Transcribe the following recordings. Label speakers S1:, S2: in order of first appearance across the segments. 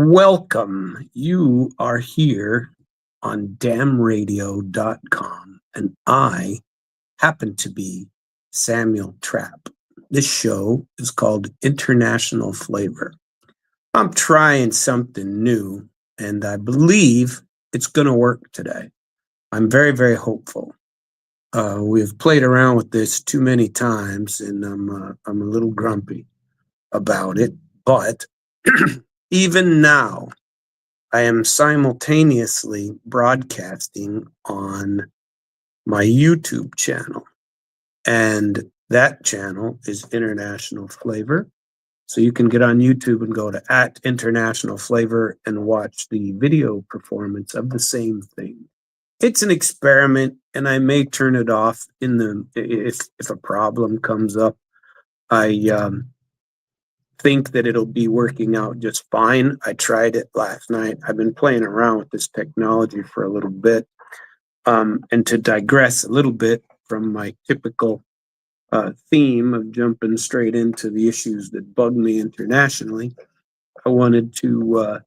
S1: Welcome. You are here on damradio.com, and I happen to be Samuel Trapp. This show is called International Flavor. I'm trying something new, and I believe it's going to work today. I'm very, very hopeful. We've played around with this too many times, and I'm a little grumpy about it, but even now, I am simultaneously broadcasting on my YouTube channel, and that channel is International Flavor. So you can get on YouTube and go to @International Flavor and watch the video performance of the same thing. It's an experiment, and I may turn it off if a problem comes up. I think that it'll be working out just fine. I tried it last night. I've been playing around with this technology for a little bit. And to digress a little bit from my typical theme of jumping straight into the issues that bug me internationally, I wanted to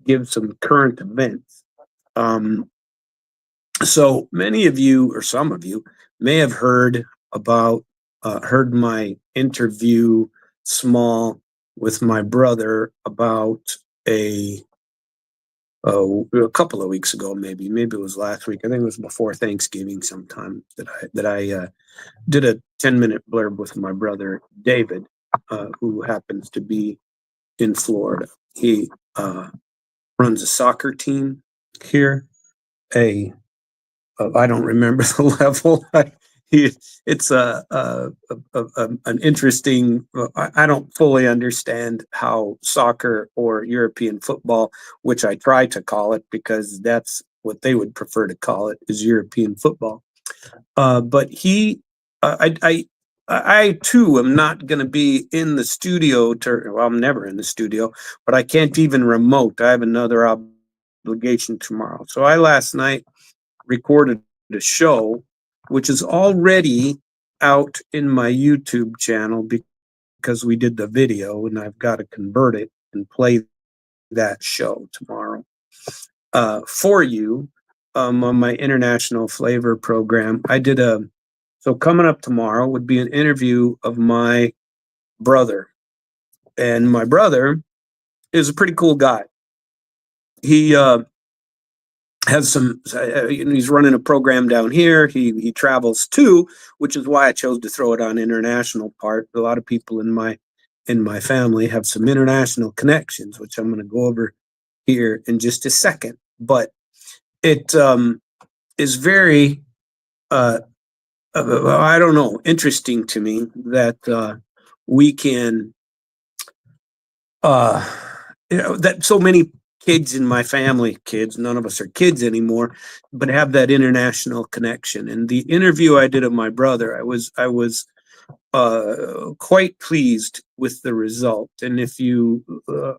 S1: give some current events. So many of you, or some of you, may have heard my interview small with my brother about a couple of weeks ago, maybe it was last week. I think it was before Thanksgiving sometime that I did a 10-minute blurb with my brother David, who happens to be in Florida. He runs a soccer team here. I don't remember the level. It's an interesting. I don't fully understand how soccer or European football, which I try to call it because that's what they would prefer to call it, is European football. But I too am not going to be in the studio. I'm never in the studio, but I can't even remote. I have another obligation tomorrow. So I last night recorded a show which is already out in my YouTube channel because we did the video, and I've got to convert it and play that show tomorrow for you on my International Flavor program. So coming up tomorrow would be an interview of my brother, and my brother is a pretty cool guy. He has he's running a program down here. He travels too, which is why I chose to throw it on international part. A lot of people in my family have some international connections, which I'm going to go over here in just a second. But it is very, I don't know, interesting to me that we can, that so many kids in my family, none of us are kids anymore, but have that international connection. And the interview I did of my brother, I was quite pleased with the result. And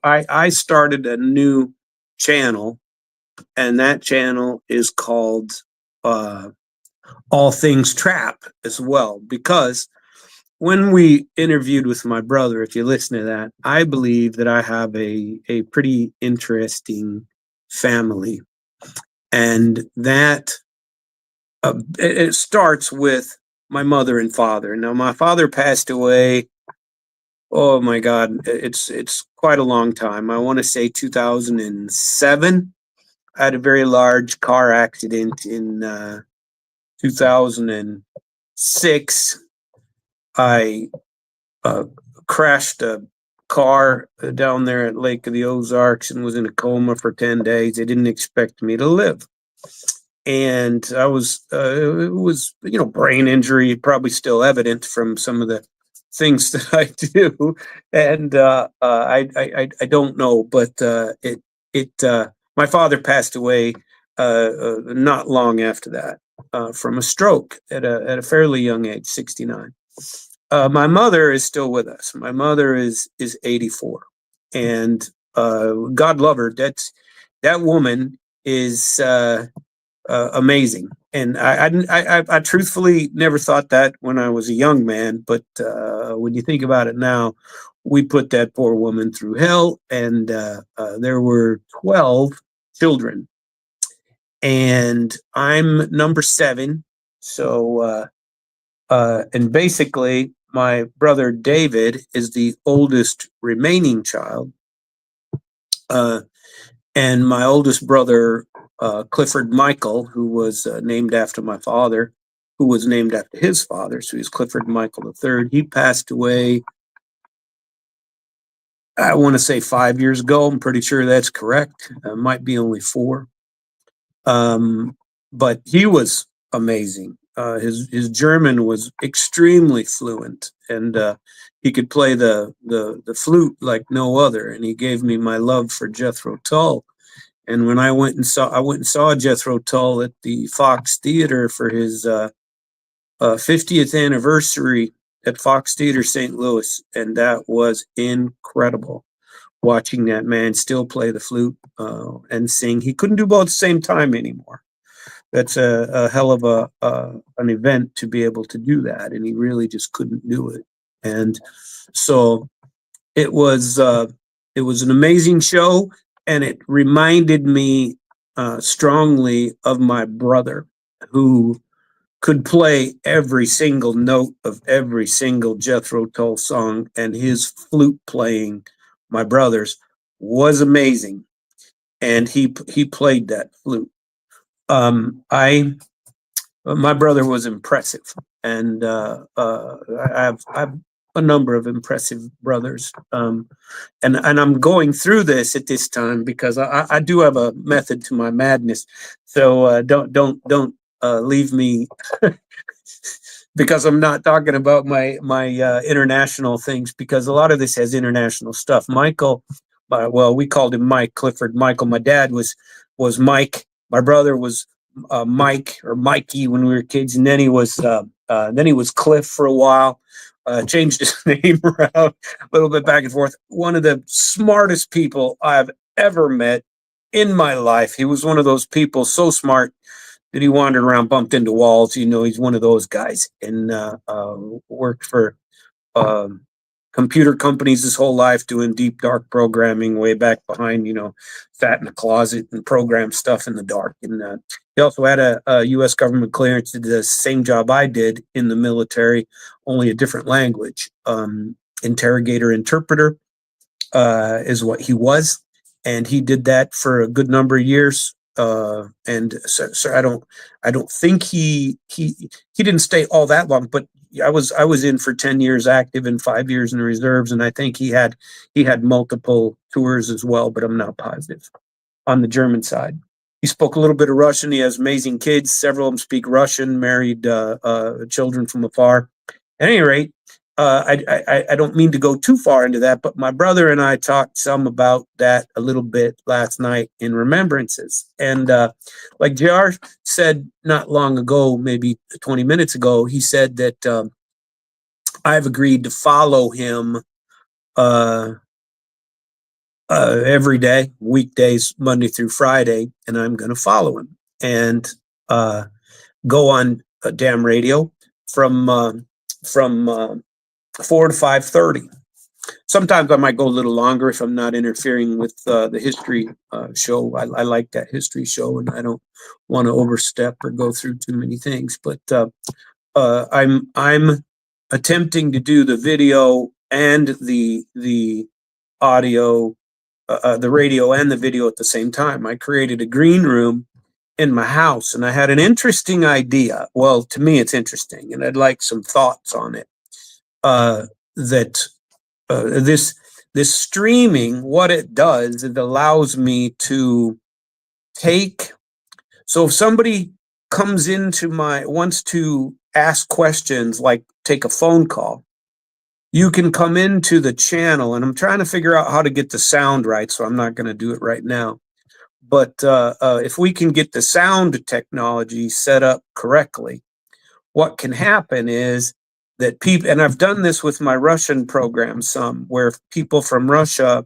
S1: I started a new channel, and that channel is called All Things Trap as well, because when we interviewed with my brother, if you listen to that, I believe that I have a pretty interesting family. And that it starts with my mother and father. Now, my father passed away, oh my God, it's quite a long time. I want to say 2007. I had a very large car accident in 2006. I crashed a car down there at Lake of the Ozarks and was in a coma for 10 days. They didn't expect me to live. And it was, brain injury, probably still evident from some of the things that I do. And I don't know, but my father passed away not long after that from a stroke at a fairly young age, 69. My mother is still with us. My mother is 84, and God love her. That woman is amazing. And I truthfully never thought that when I was a young man, but when you think about it now, we put that poor woman through hell, and there were 12 children, and I'm number seven. So, and basically, my brother David is the oldest remaining child. And my oldest brother, Clifford Michael, who was named after my father, who was named after his father, so he's Clifford Michael III. He passed away, I want to say 5 years ago. I'm pretty sure that's correct. Might be only 4. But he was amazing. His German was extremely fluent, and he could play the flute like no other. And he gave me my love for Jethro Tull. And when I went and saw Jethro Tull at the Fox Theater for his 50th anniversary at Fox Theater St. Louis, and that was incredible. Watching that man still play the flute and sing. He couldn't do both at the same time anymore. That's a hell of an event to be able to do that, and he really just couldn't do it. And so it was an amazing show, and it reminded me strongly of my brother, who could play every single note of every single Jethro Tull song, and his flute playing, my brother's, was amazing, and he played that flute. My brother was impressive, and I have a number of impressive brothers. And I'm going through this at this time because I do have a method to my madness. So don't leave me because I'm not talking about my international things, because a lot of this has international stuff. Michael, well, we called him Mike Clifford Michael. My dad was Mike. My brother was Mike or Mikey when we were kids, and then he was Cliff for a while. Changed his name around a little bit back and forth. One of the smartest people I've ever met in my life. He was one of those people so smart that he wandered around, bumped into walls. He's one of those guys, and worked for computer companies his whole life, doing deep dark programming way back behind, sat in a closet and programmed stuff in the dark. And he also had a U.S. government clearance, did the same job I did in the military, only a different language. Interrogator interpreter is what he was, and he did that for a good number of years. And so I don't think he didn't stay all that long, but I was in for 10 years active and 5 years in the reserves, and I think he had multiple tours as well, but I'm not positive. On the German side, he spoke a little bit of Russian. He has amazing kids. Several of them speak Russian. Married children from afar. At any rate, I don't mean to go too far into that, but my brother and I talked some about that a little bit last night in remembrances. And like JR said not long ago, maybe 20 minutes ago, he said that I've agreed to follow him every day, weekdays, Monday through Friday, and I'm going to follow him and go on a damn radio from 4 to 5:30. Sometimes I might go a little longer if I'm not interfering with the history show. I like that history show, and I don't want to overstep or go through too many things. But I'm attempting to do the video and the audio, the radio and the video at the same time. I created a green room in my house, and I had an interesting idea. Well, to me, it's interesting, and I'd like some thoughts on it. That this streaming, what it does, it allows me to take. So if somebody wants to ask questions, like take a phone call, you can come into the channel, and I'm trying to figure out how to get the sound right, so I'm not going to do it right now. But if we can get the sound technology set up correctly, what can happen is that people, and I've done this with my Russian program some, where people from Russia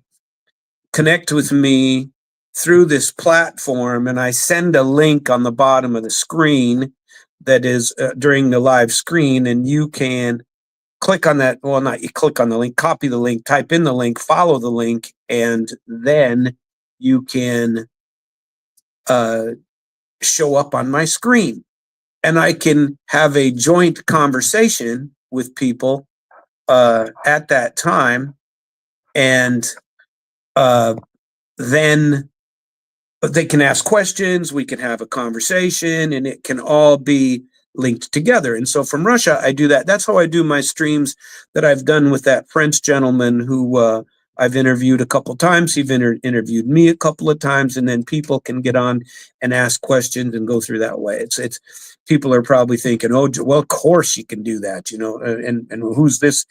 S1: connect with me through this platform, and I send a link on the bottom of the screen that is during the live screen, and you can click on that. Well, not you click on the link, copy the link, type in the link, follow the link, and then you can show up on my screen. And I can have a joint conversation with people at that time. And then they can ask questions, we can have a conversation, and it can all be linked together. And so from Russia, I do that. That's how I do my streams that I've done with that French gentleman who I've interviewed a couple times. He's interviewed me a couple of times, and then people can get on and ask questions and go through that way. It's people are probably thinking, oh, well, of course you can do that, and who's this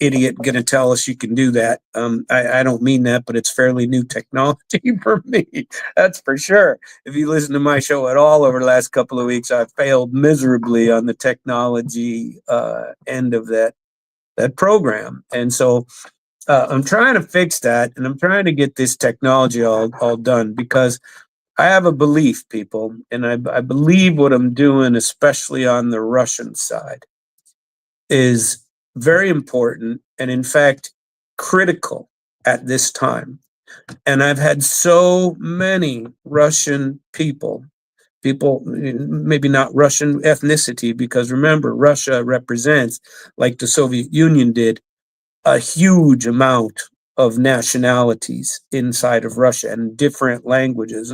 S1: idiot going to tell us you can do that? I don't mean that, but it's fairly new technology for me. That's for sure. If you listen to my show at all over the last couple of weeks, I've failed miserably on the technology end of that program. And so I'm trying to fix that, and I'm trying to get this technology all done, because I have a belief, people, and I believe what I'm doing, especially on the Russian side, is very important and, in fact, critical at this time. And I've had so many Russian people, maybe not Russian ethnicity, because remember, Russia represents, like the Soviet Union did, a huge amount of nationalities inside of Russia and different languages.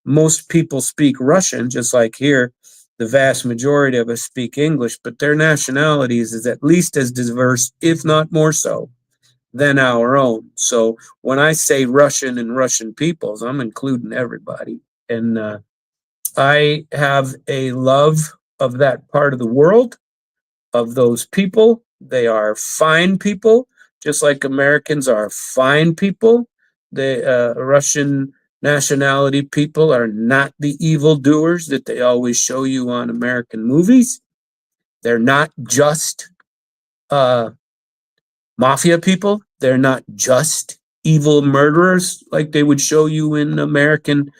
S1: Most people speak Russian, just like here. The vast majority of us speak English, but their nationalities is at least as diverse, if not more so, than our own. So when I say Russian and Russian peoples, I'm including everybody. And I have a love of that part of the world, of those people. They are fine people, just like Americans are fine people. The Russian nationality people are not the evildoers that they always show you on American movies. They're not just mafia people. They're not just evil murderers like they would show you in American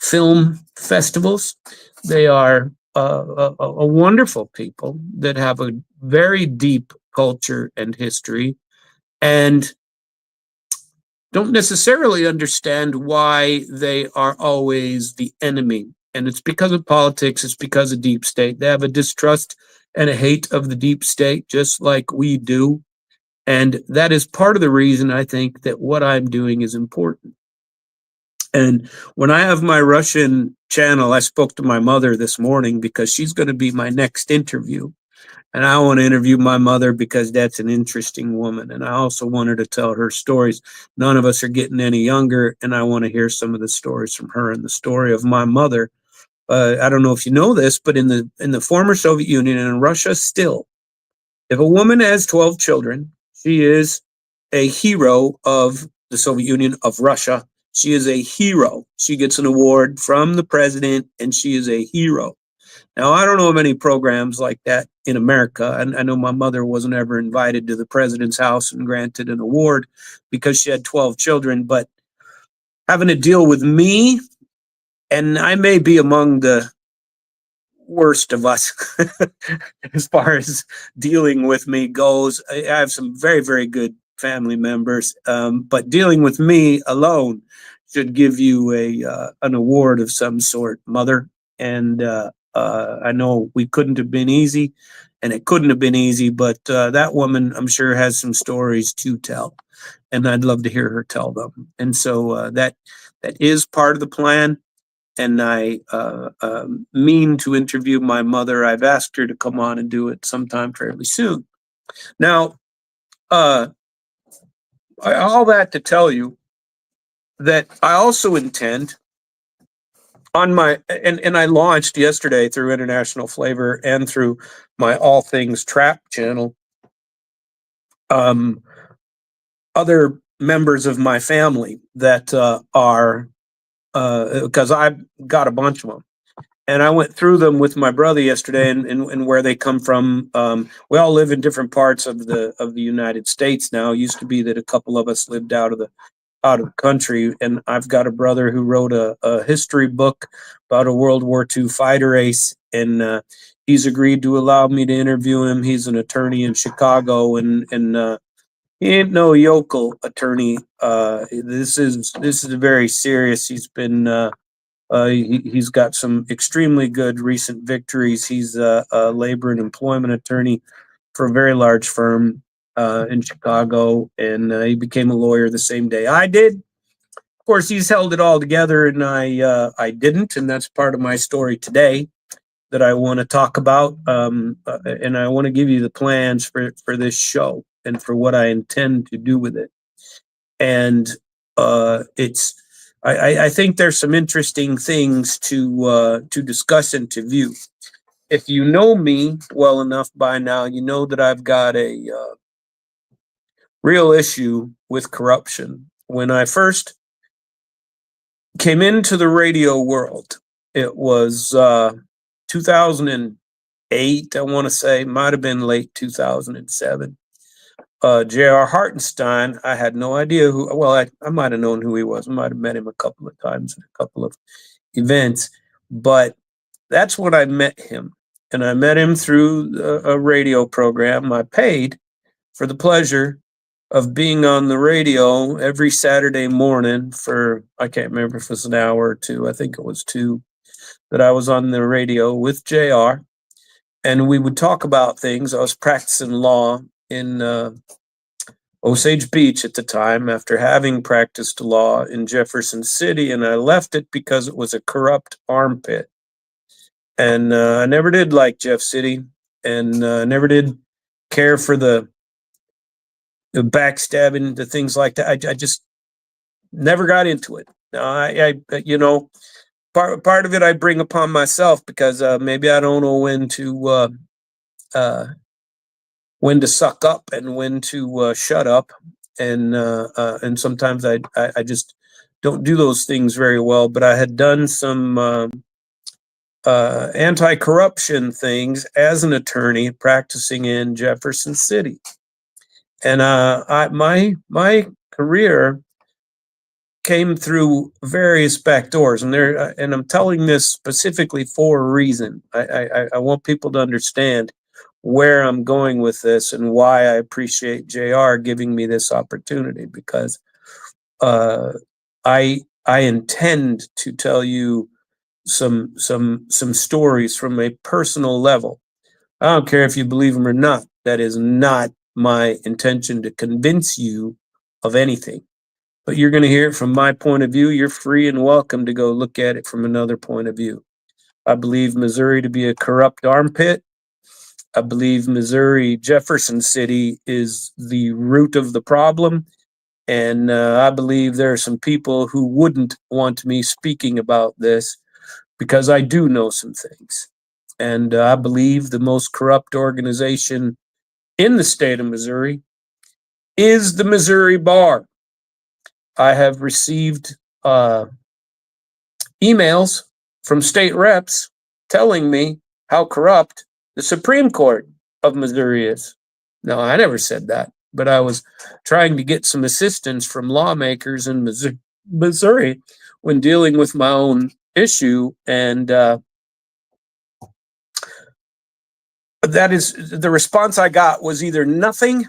S1: film festivals. They are a wonderful people that have a very deep culture and history, and don't necessarily understand why they are always the enemy. And it's because of politics, it's because of deep state. They have a distrust and a hate of the deep state, just like we do. And that is part of the reason I think that what I'm doing is important. And when I have my Russian channel, I spoke to my mother this morning because she's going to be my next interview. And I want to interview my mother because that's an interesting woman. And I also want her to tell her stories. None of us are getting any younger, and I want to hear some of the stories from her. And the story of my mother, I don't know if you know this, but in the former Soviet Union and in Russia still, if a woman has 12 children, she is a hero of the Soviet Union, of Russia. She is a hero. She gets an award from the president, and she is a hero. Now, I don't know of any programs like that in America. And I know my mother wasn't ever invited to the president's house and granted an award because she had 12 children. But having to deal with me, and I may be among the worst of us as far as dealing with me goes. I have some very, very good family members, but dealing with me alone should give you an award of some sort, Mother. And I know we couldn't have been easy, and it couldn't have been easy, but that woman, I'm sure, has some stories to tell, and I'd love to hear her tell them. And so that is part of the plan, and I mean to interview my mother. I've asked her to come on and do it sometime fairly soon. Now, all that to tell you that I also intend on my, and I launched yesterday through International Flavor and through my All Things Trap channel, other members of my family that are, because I've got a bunch of them. And I went through them with my brother yesterday, and where they come from. We all live in different parts of the United States now. It used to be that a couple of us lived out of the out of the country. And I've got a brother who wrote a history book about a World War II fighter ace, and he's agreed to allow me to interview him. He's an attorney in Chicago, and he ain't no yokel attorney. This is very serious. He's got some extremely good recent victories. He's a labor and employment attorney for a very large firm in Chicago, and he became a lawyer the same day I did. Of course, he's held it all together, and I didn't, and that's part of my story today that I want to talk about, and I want to give you the plans for this show and for what I intend to do with it. And I think there's some interesting things to discuss and to view. If you know me well enough by now, you know that I've got a real issue with corruption. When I first came into the radio world, it was 2008, I want to say, might have been late 2007. J.R. Hartenstein, I had no idea who, well, I might have known who he was. I might have met him a couple of times in a couple of events, but that's when I met him. And I met him through a radio program. I paid for the pleasure of being on the radio every Saturday morning for, I can't remember if it was an hour or two, I think it was two, that I was on the radio with JR. And we would talk about things. I was practicing law in Osage Beach at the time, after having practiced law in Jefferson City, and I left it because it was a corrupt armpit. And I never did like Jeff City, and never did care for the backstabbing, the things like that. I just never got into it. I part of it I bring upon myself because maybe I don't know when to suck up and when to shut up, and sometimes I just don't do those things very well. But I had done some anti-corruption things as an attorney practicing in Jefferson City, and my career came through various back doors, and I'm telling this specifically for a reason. I want people to understand where I'm going with this and why I appreciate JR giving me this opportunity, because I intend to tell you some stories from a personal level. I don't care if you believe them or not. That is not my intention to convince you of anything. But you're going to hear it from my point of view. You're free and welcome to go look at it from another point of view. I believe Missouri to be a corrupt armpit. I believe Missouri, Jefferson City, is the root of the problem. And I believe there are some people who wouldn't want me speaking about this because I do know some things. And I believe the most corrupt organization in the state of Missouri is the Missouri Bar. I have received emails from state reps telling me how corrupt the Supreme Court of Missouri is. No, I never said that, but I was trying to get some assistance from lawmakers in Missouri when dealing with my own issue, and that is the response I got was either nothing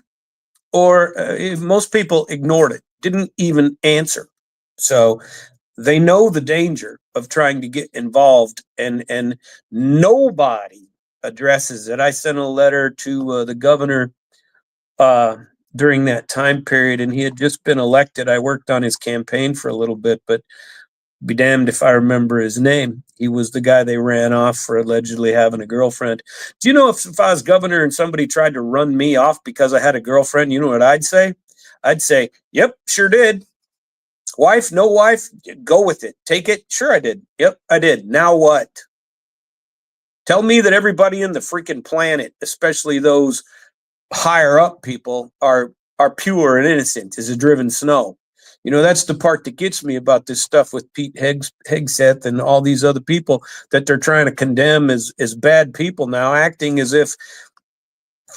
S1: or most people ignored it, didn't even answer. So they know the danger of trying to get involved, and nobody addresses it. I sent a letter to the governor during that time period, and he had just been elected. I worked on his campaign for a little bit, but be damned if I remember his name. He was the guy they ran off for allegedly having a girlfriend. Do you know if I was governor and somebody tried to run me off because I had a girlfriend, you know what I'd say? I'd say, yep, sure did. Wife, no wife, go with it. Take it. Sure, I did. Yep, I did. Now what? Tell me that everybody in the freaking planet, especially those higher up people, are pure and innocent as a driven snow. You know, that's the part that gets me about this stuff with Pete Hegseth and all these other people that they're trying to condemn as bad people now, acting as if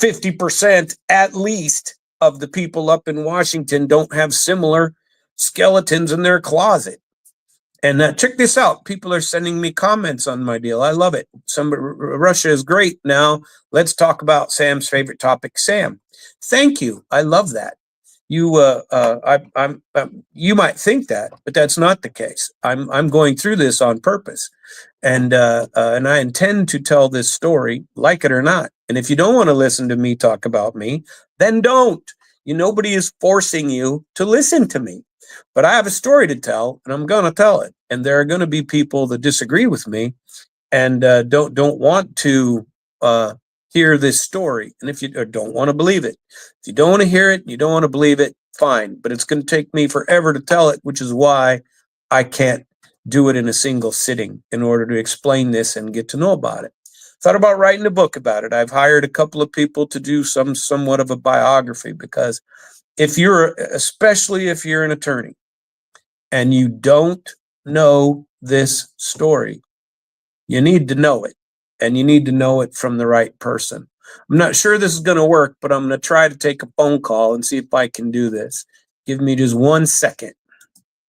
S1: 50% at least of the people up in Washington don't have similar skeletons in their closet. And check this out. People are sending me comments on my deal. I love it. Russia is great. Now let's talk about Sam's favorite topic, Sam. Thank you. I love that. You you might think that, but that's not the case. I'm going through this on purpose, and I intend to tell this story, like it or not. And if you don't want to listen to me talk about me, then don't. Nobody is forcing you to listen to me. But I have a story to tell, and I'm going to tell it. And there are going to be people that disagree with me and don't want to hear this story. And if you don't want to believe it, if you don't want to hear it, you don't want to believe it, fine. But it's going to take me forever to tell it, which is why I can't do it in a single sitting in order to explain this and get to know about it. Thought about writing a book about it. I've hired a couple of people to do somewhat of a biography, because especially if you're an attorney and you don't know this story, you need to know it, and you need to know it from the right person. I'm not sure this is going to work, but I'm going to try to take a phone call and see if I can do this. Give me just 1 second.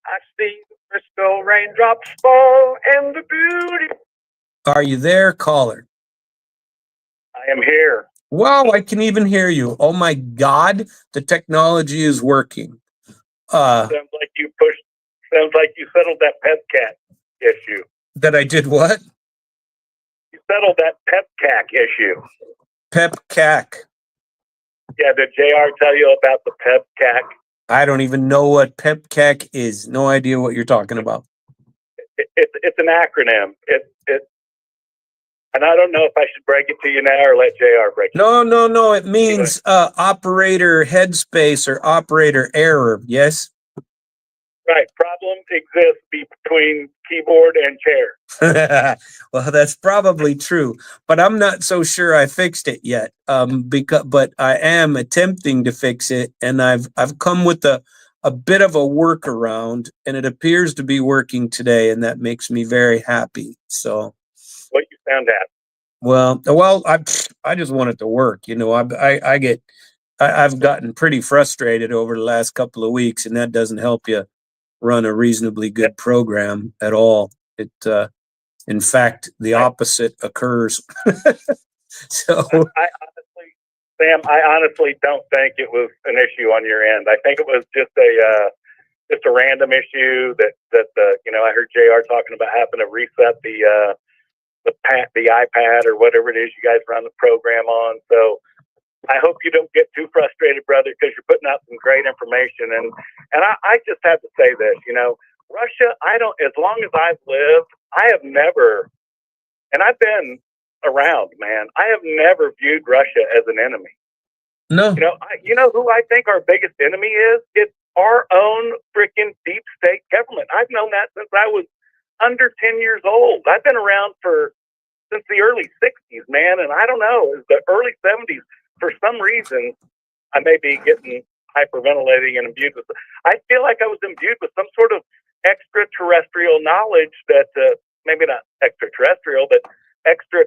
S2: I see the crystal raindrops fall and the beauty.
S1: Are you there, caller?
S2: I am here.
S1: Wow, I can even hear you. Oh my God, the technology is working.
S2: Sounds like you settled that PEPCAC issue.
S1: That I did what?
S2: You settled that PEPCAC issue.
S1: PEPCAC.
S2: Yeah, did JR tell you about the PEPCAC?
S1: I don't even know what PEPCAC is. No idea what you're talking about.
S2: It's an acronym. And I don't know if I should break it to you now or let JR break it.
S1: No. It means operator headspace or operator error. Yes?
S2: Right. Problems exist between keyboard and chair.
S1: Well, that's probably true, but I'm not so sure I fixed it yet. But I am attempting to fix it, and I've come with a bit of a workaround, and it appears to be working today, and that makes me very happy. So.
S2: What you found out?
S1: Well, I just want it to work. I've gotten pretty frustrated over the last couple of weeks, and that doesn't help you run a reasonably good program at all. In fact, the opposite occurs. So,
S2: Sam, I honestly don't think it was an issue on your end. I think it was just a random issue that I heard JR talking about having to reset the iPad or whatever it is you guys run the program on. So I hope you don't get too frustrated, brother, because you're putting out some great information. And I just have to say this, Russia, as long as I've lived, I have never, and I've been around, man, I have never viewed Russia as an enemy.
S1: No.
S2: You know who I think our biggest enemy is? It's our own freaking deep state government. I've known that since I was under 10 years old. I've been around since the early 60s, man. And I don't know, it's the early 70s. For some reason, I may be getting hyperventilating and imbued with, I feel like I was imbued with some sort of extraterrestrial knowledge that, maybe not extraterrestrial, but extra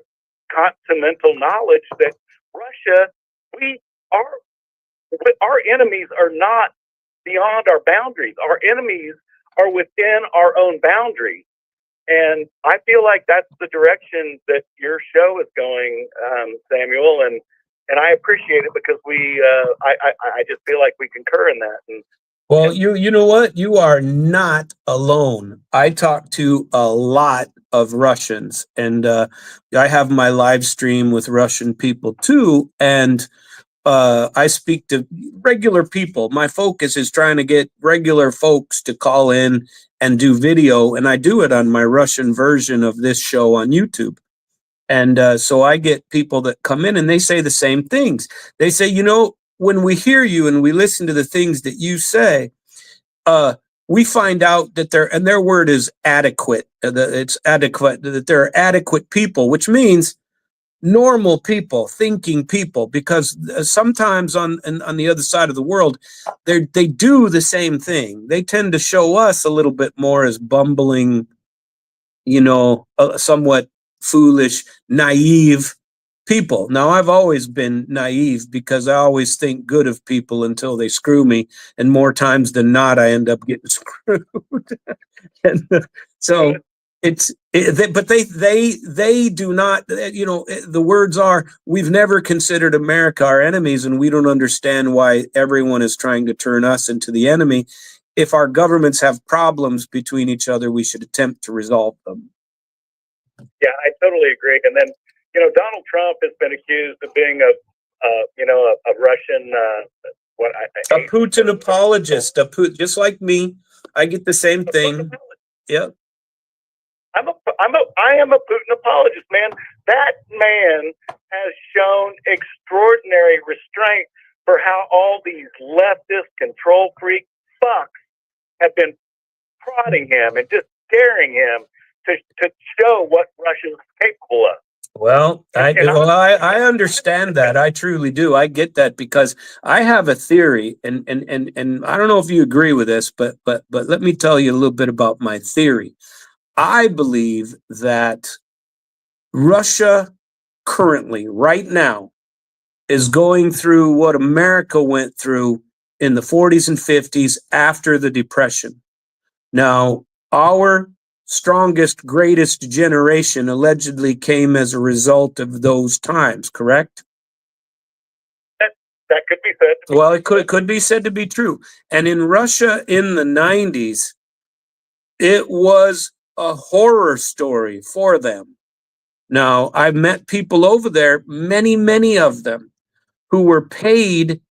S2: continental knowledge that Russia, our enemies are not beyond our boundaries. Our enemies are within our own boundaries. And I feel like that's the direction that your show is going, Samuel, and I appreciate it because I just feel like we concur in that.
S1: Well, you know what? You are not alone. I talk to a lot of Russians, and I have my live stream with Russian people too, and I speak to regular people. My focus is trying to get regular folks to call in and do video, and I do it on my Russian version of this show on YouTube. And so I get people that come in and they say the same things. They say, when we hear you and we listen to the things that you say, we find out that their word is adequate. It's adequate, that there are adequate people, which means normal people, thinking people, because sometimes on the other side of the world, they do the same thing. They tend to show us a little bit more as bumbling, somewhat foolish, naive, people. Now, I've always been naive because I always think good of people until they screw me, and more times than not, I end up getting screwed. And so but they do not. The words are, we've never considered America our enemies, and we don't understand why everyone is trying to turn us into the enemy. If our governments have problems between each other, we should attempt to resolve them.
S2: Yeah, I totally agree. And then, Donald Trump has been accused of being a Russian,
S1: a Putin apologist, just like me. I get the same thing. Yep.
S2: I am a Putin apologist, man. That man has shown extraordinary restraint for how all these leftist control freak fucks have been prodding him and just scaring him to show what Russia's capable of.
S1: Well, I understand that. I truly do. I get that because I have a theory, and I don't know if you agree with this, but let me tell you a little bit about my theory. I believe that Russia currently, right now, is going through what America went through in the 40s and 50s after the Depression. Now, our strongest, greatest generation allegedly came as a result of those times, correct?
S2: That could be said.
S1: Well, it could be said to be true. And in Russia in the 90s, it was a horror story for them. Now, I've met people over there, many of them, who were paid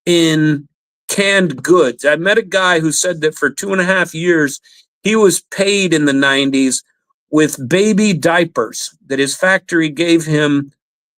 S1: in canned goods. I met a guy who said that for 2.5 years, he was paid in the 90s with baby diapers, that his factory gave him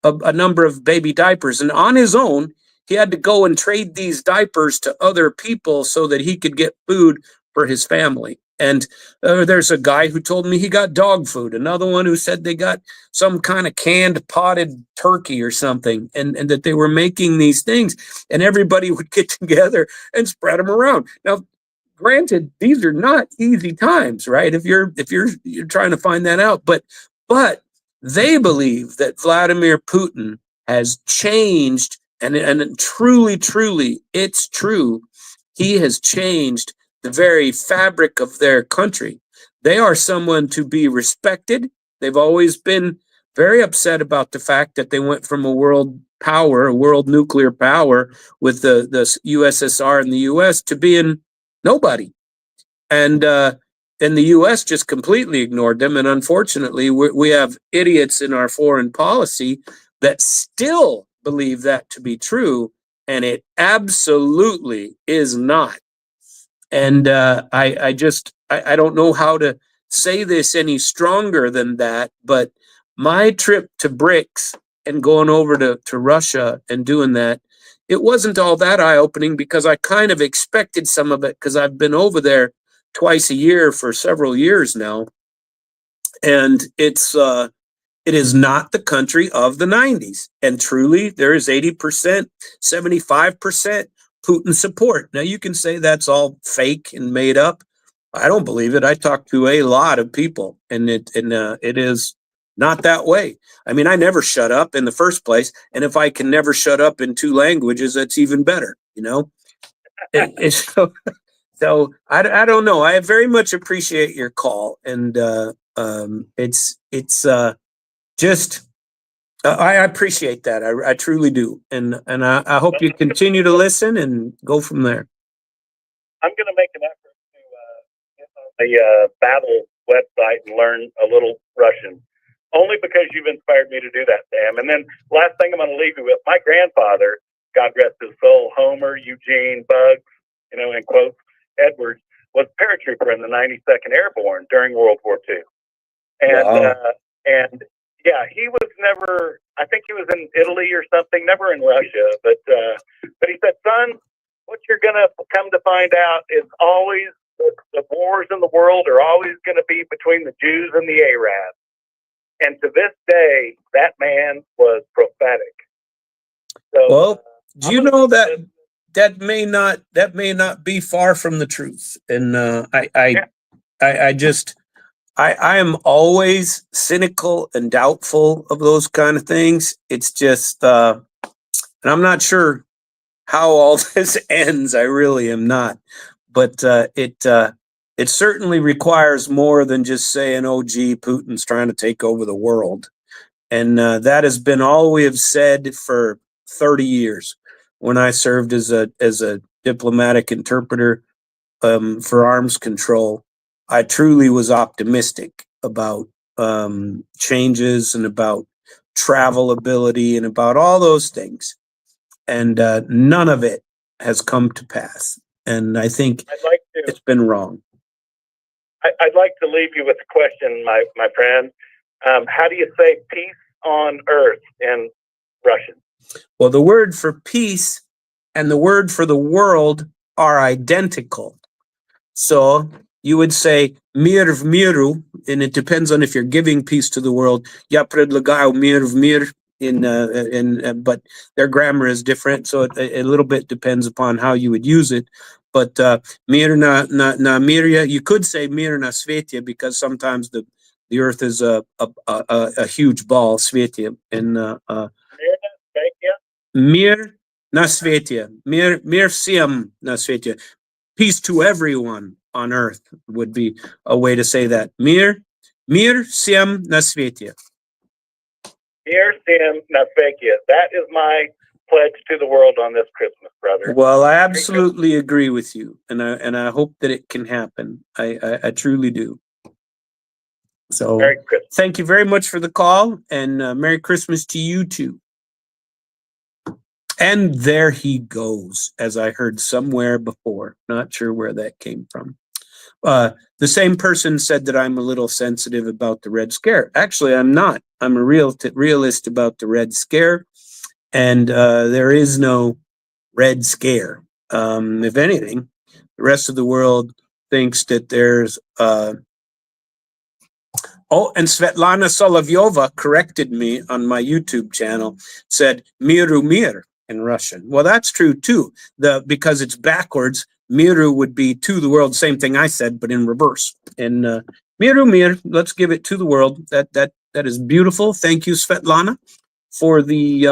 S1: a number of baby diapers. And on his own, he had to go and trade these diapers to other people so that he could get food for his family. And there's a guy who told me he got dog food. Another one who said they got some kind of canned potted turkey or something, and that they were making these things, and everybody would get together and spread them around. Now, granted, these are not easy times, right? If you're trying to find that out, but they believe that Vladimir Putin has changed, and truly, it's true. He has changed the very fabric of their country. They are someone to be respected. They've always been very upset about the fact that they went from a world power, a world nuclear power with the USSR and the US, to being nobody. And the US just completely ignored them. And unfortunately, we have idiots in our foreign policy that still believe that to be true. And it absolutely is not. And I don't know how to say this any stronger than that, but my trip to BRICS and going over to Russia and doing that, it wasn't all that eye-opening because I kind of expected some of it because I've been over there twice a year for several years now. And it is not the country of the 90s. And truly, there is 80%, 75% Putin support. Now, you can say that's all fake and made up. I don't believe it. I talked to a lot of people, and it is not that way. I mean, I never shut up in the first place, and if I can never shut up in 2 languages, that's even better, So I don't know. I very much appreciate your call, and it's just. I appreciate that. I truly do, and I hope you continue to listen and go from there.
S2: I'm going to make an effort to get on the Babel website and learn a little Russian, only because you've inspired me to do that, Sam. And then last thing I'm going to leave you with, my grandfather, God rest his soul, Homer Eugene Bugs, in quotes, Edwards, was paratrooper in the 92nd Airborne during World War II, and
S1: Wow.
S2: And yeah, he was never, I think he was in Italy or something, never in Russia. But he said, son, what you're going to come to find out is always the wars in the world are always going to be between the Jews and the Arabs. And to this day, that man was prophetic. So,
S1: well, do you know that may not be far from the truth? And I I am always cynical and doubtful of those kind of things. It's just, and I'm not sure how all this ends. I really am not, but it certainly requires more than just saying, "Oh, gee, Putin's trying to take over the world," and that has been all we have said for 30 years. When I served as a diplomatic interpreter for arms control, I truly was optimistic about changes and about travel ability and about all those things. And none of it has come to pass. And I think it's been wrong.
S2: I'd like to leave you with a question, my friend. How do you say peace on earth in Russian?
S1: Well, the word for peace and the word for the world are identical. So you would say mir v miru, and it depends on if you're giving peace to the world. Я предлагаю мир в мир, but their grammar is different, so a little bit depends upon how you would use it. But mir na mirya, you could say mir na svetia, because sometimes the earth is a huge ball, svetia, and mir na svetia, mir всем на свете. Peace to everyone on earth would be a way to say that. Mir всем на свете.
S2: Mir всем на свете. That is my pledge to the world on this Christmas, brother.
S1: Well, I absolutely agree with you, and I hope that it can happen. I truly do. So, thank you very much for the call, and Merry Christmas to you too. And there he goes, as I heard somewhere before. Not sure where that came from. The same person said that I'm a little sensitive about the Red Scare. Actually, I'm not. I'm a realist about the Red Scare, and there is no Red Scare. If anything, the rest of the world thinks that there's... Oh, and Svetlana Solovyova corrected me on my YouTube channel, said Miru Mir in Russian. Well, that's true too. Because it's backwards, Miru would be to the world, same thing I said, but in reverse. And Miru Mir, let's give it to the world. That is beautiful. Thank you, Svetlana, for the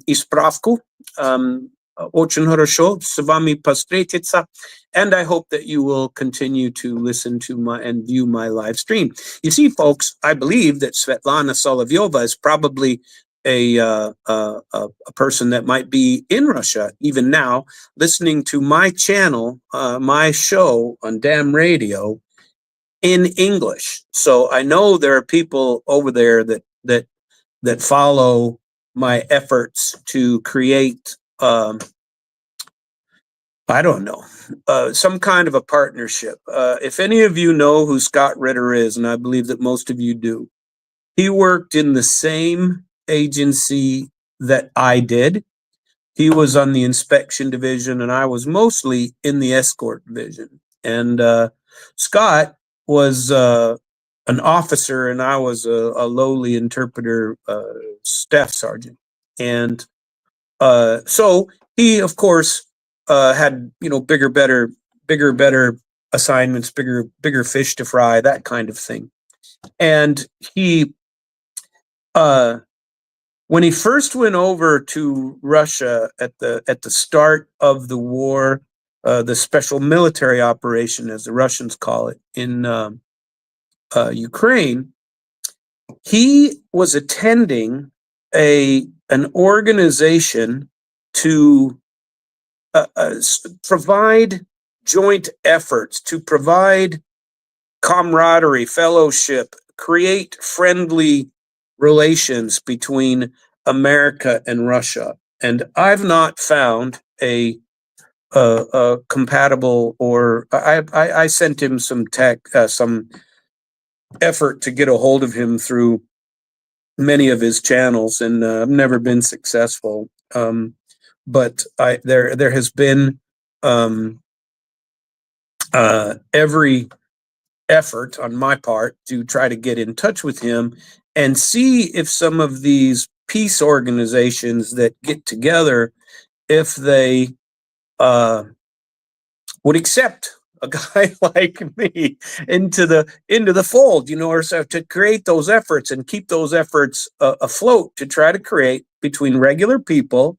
S1: ispravku. Очень хорошо с вами встретиться. And I hope that you will continue to listen to and view my live stream. You see, folks, I believe that Svetlana Solovyova is probably a person that might be in Russia even now, listening to my channel, my show on Damn Radio in English. So I know there are people over there that follow my efforts to create I don't know, some kind of a partnership. If any of you know who Scott Ritter is, and I believe that most of you do, he worked in the same agency that I did. He was on the inspection division, and I was mostly in the escort division. And Scott was an officer, and I was a lowly interpreter, staff sergeant. And so he, of course, had bigger, better assignments, bigger fish to fry, that kind of thing. And he, when he first went over to Russia at the start of the war, the special military operation, as the Russians call it, in Ukraine, he was attending an organization to provide joint efforts, to provide camaraderie, fellowship, create friendly relations between America and Russia. And I've not found a compatible, or I sent him some some effort to get a hold of him through many of his channels, and I've never been successful. But there has been every effort on my part to try to get in touch with him and see if some of these peace organizations that get together, if they would accept a guy like me into the fold, or so to create those efforts and keep those efforts afloat to try to create between regular people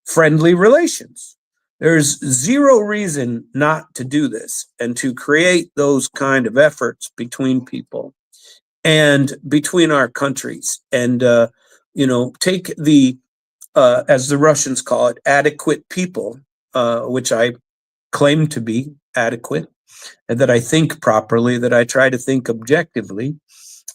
S1: friendly relations. There's zero reason not to do this and to create those kind of efforts between people and between our countries. And, take the, as the Russians call it, adequate people, which I claim to be adequate, and that I think properly, that I try to think objectively.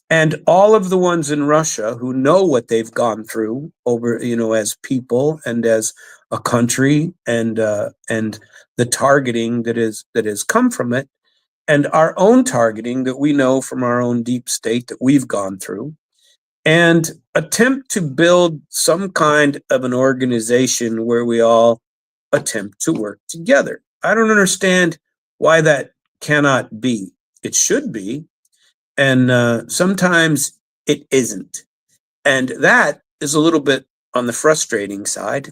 S1: And all of the ones in Russia who know what they've gone through over, as people and as a country, and the targeting that has come from it, and our own targeting that we know from our own deep state that we've gone through, and attempt to build some kind of an organization where we all attempt to work together. I don't understand why that cannot be. It should be, and sometimes it isn't. And that is a little bit on the frustrating side,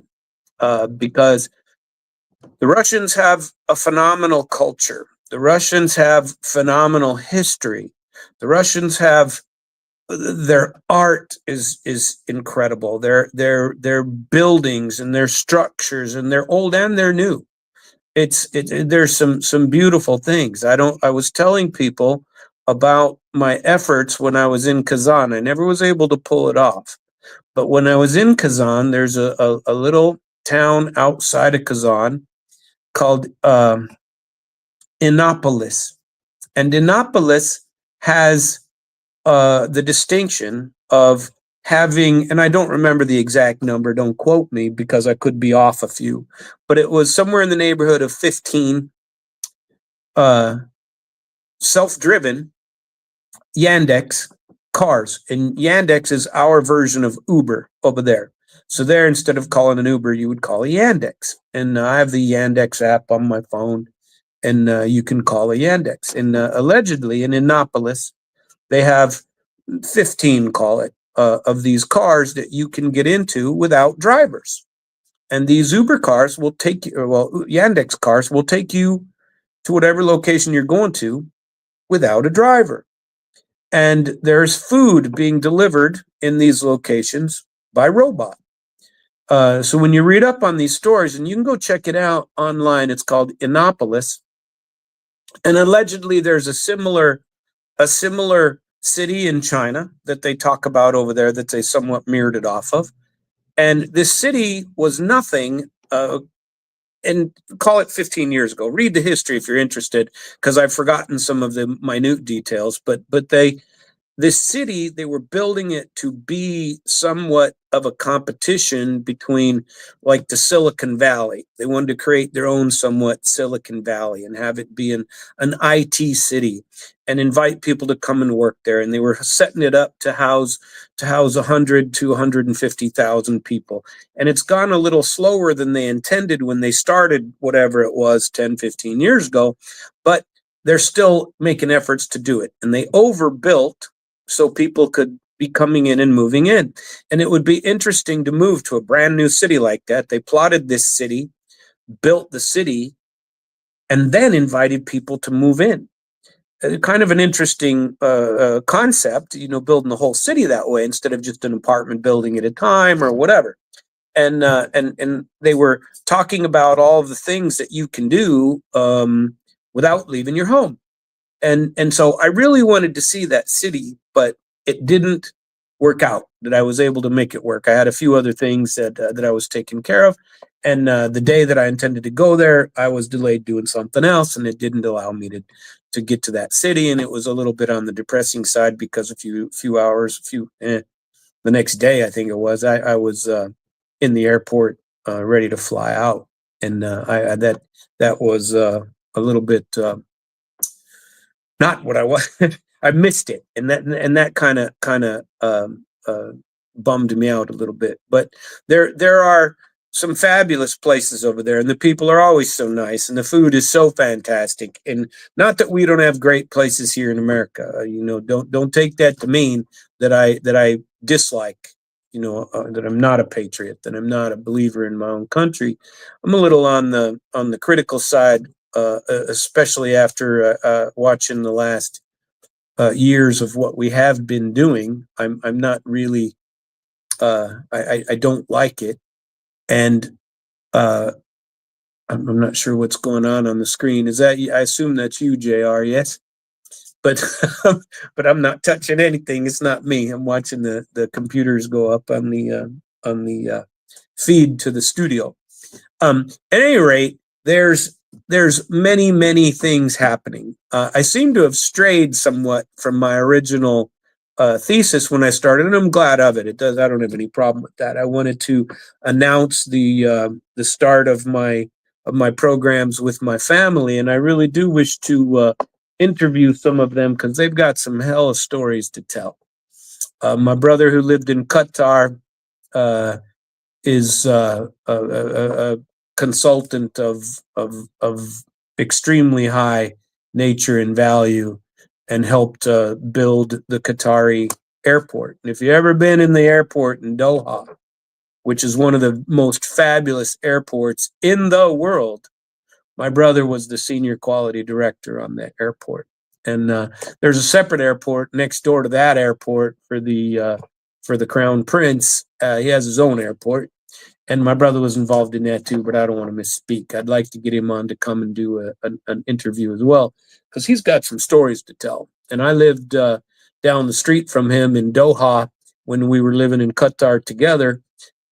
S1: because the Russians have a phenomenal culture. The Russians have phenomenal history. The Russians have their art is incredible. Their buildings and their structures, and they're old and they're new. There's some beautiful things. I was telling people about my efforts when I was in Kazan. I never was able to pull it off. But when I was in Kazan, there's a little town outside of Kazan called Innopolis. And Innopolis has the distinction of having, and I don't remember the exact number, don't quote me because I could be off a few, but it was somewhere in the neighborhood of 15 self-driven Yandex cars. And Yandex is our version of Uber over there. So there, instead of calling an Uber, you would call a Yandex. And I have the Yandex app on my phone, and you can call a Yandex. And allegedly in Innopolis, they have 15, call it, of these cars that you can get into without drivers. And these Uber cars will take you, well, Yandex cars will take you to whatever location you're going to without a driver. And there's food being delivered in these locations by robot. So when you read up on these stories, and you can go check it out online, it's called Innopolis. And allegedly there's a similar city in China that they talk about over there that they somewhat mirrored it off of. And this city was nothing, and call it 15 years ago. Read the history if you're interested, because I've forgotten some of the minute details. But this city, they were building it to be somewhat of a competition between, like, the Silicon Valley. They wanted to create their own somewhat Silicon Valley and have it be an IT city and invite people to come and work there. And they were setting it up to house 100 to 150,000 people. And it's gone a little slower than they intended when they started, whatever it was, 10, 15 years ago. But they're still making efforts to do it. And they overbuilt so people could be coming in and moving in. And it would be interesting to move to a brand new city like that. They plotted this city, built the city, and then invited people to move in. Kind of an interesting concept, building the whole city that way instead of just an apartment building at a time or whatever. And they were talking about all of the things that you can do without leaving your home. And so I really wanted to see that city, but it didn't work out that I was able to make it work. I had a few other things that I was taking care of. And the day that I intended to go there, I was delayed doing something else, and it didn't allow me to get to that city. And it was a little bit on the depressing side because a few hours, the next day, I think it was, I was in the airport ready to fly out. And that was a little bit not what I wanted. I missed it, and that kind of bummed me out a little bit. But there are some fabulous places over there, and the people are always so nice, and the food is so fantastic. And not that we don't have great places here in America. Don't take that to mean that I dislike. That I'm not a patriot, that I'm not a believer in my own country. I'm a little on the critical side especially after watching the last years of what we have been doing. I'm not really. I don't like it, and I'm not sure what's going on the screen. Is that? I assume that's you, Jr. Yes, but but I'm not touching anything. It's not me. I'm watching the computers go up on the feed to the studio. At any rate, there's many things happening. I seem to have strayed somewhat from my original thesis when I started, and I'm glad of it. It does. I don't have any problem with that. I wanted to announce the start of my programs with my family, and I really do wish to interview some of them because they've got some hella stories to tell. My brother, who lived in Qatar, uh, is a consultant of extremely high nature and value, and helped build the Qatari airport. And if you've ever been in the airport in Doha, which is one of the most fabulous airports in the world, my brother was the senior quality director on that airport. And there's a separate airport next door to that airport for the Crown Prince. He has his own airport, and my brother was involved in that too. But I don't want to misspeak. I'd like to get him on to come and do an interview as well, because he's got some stories to tell. And I lived down the street from him in Doha when we were living in Qatar together,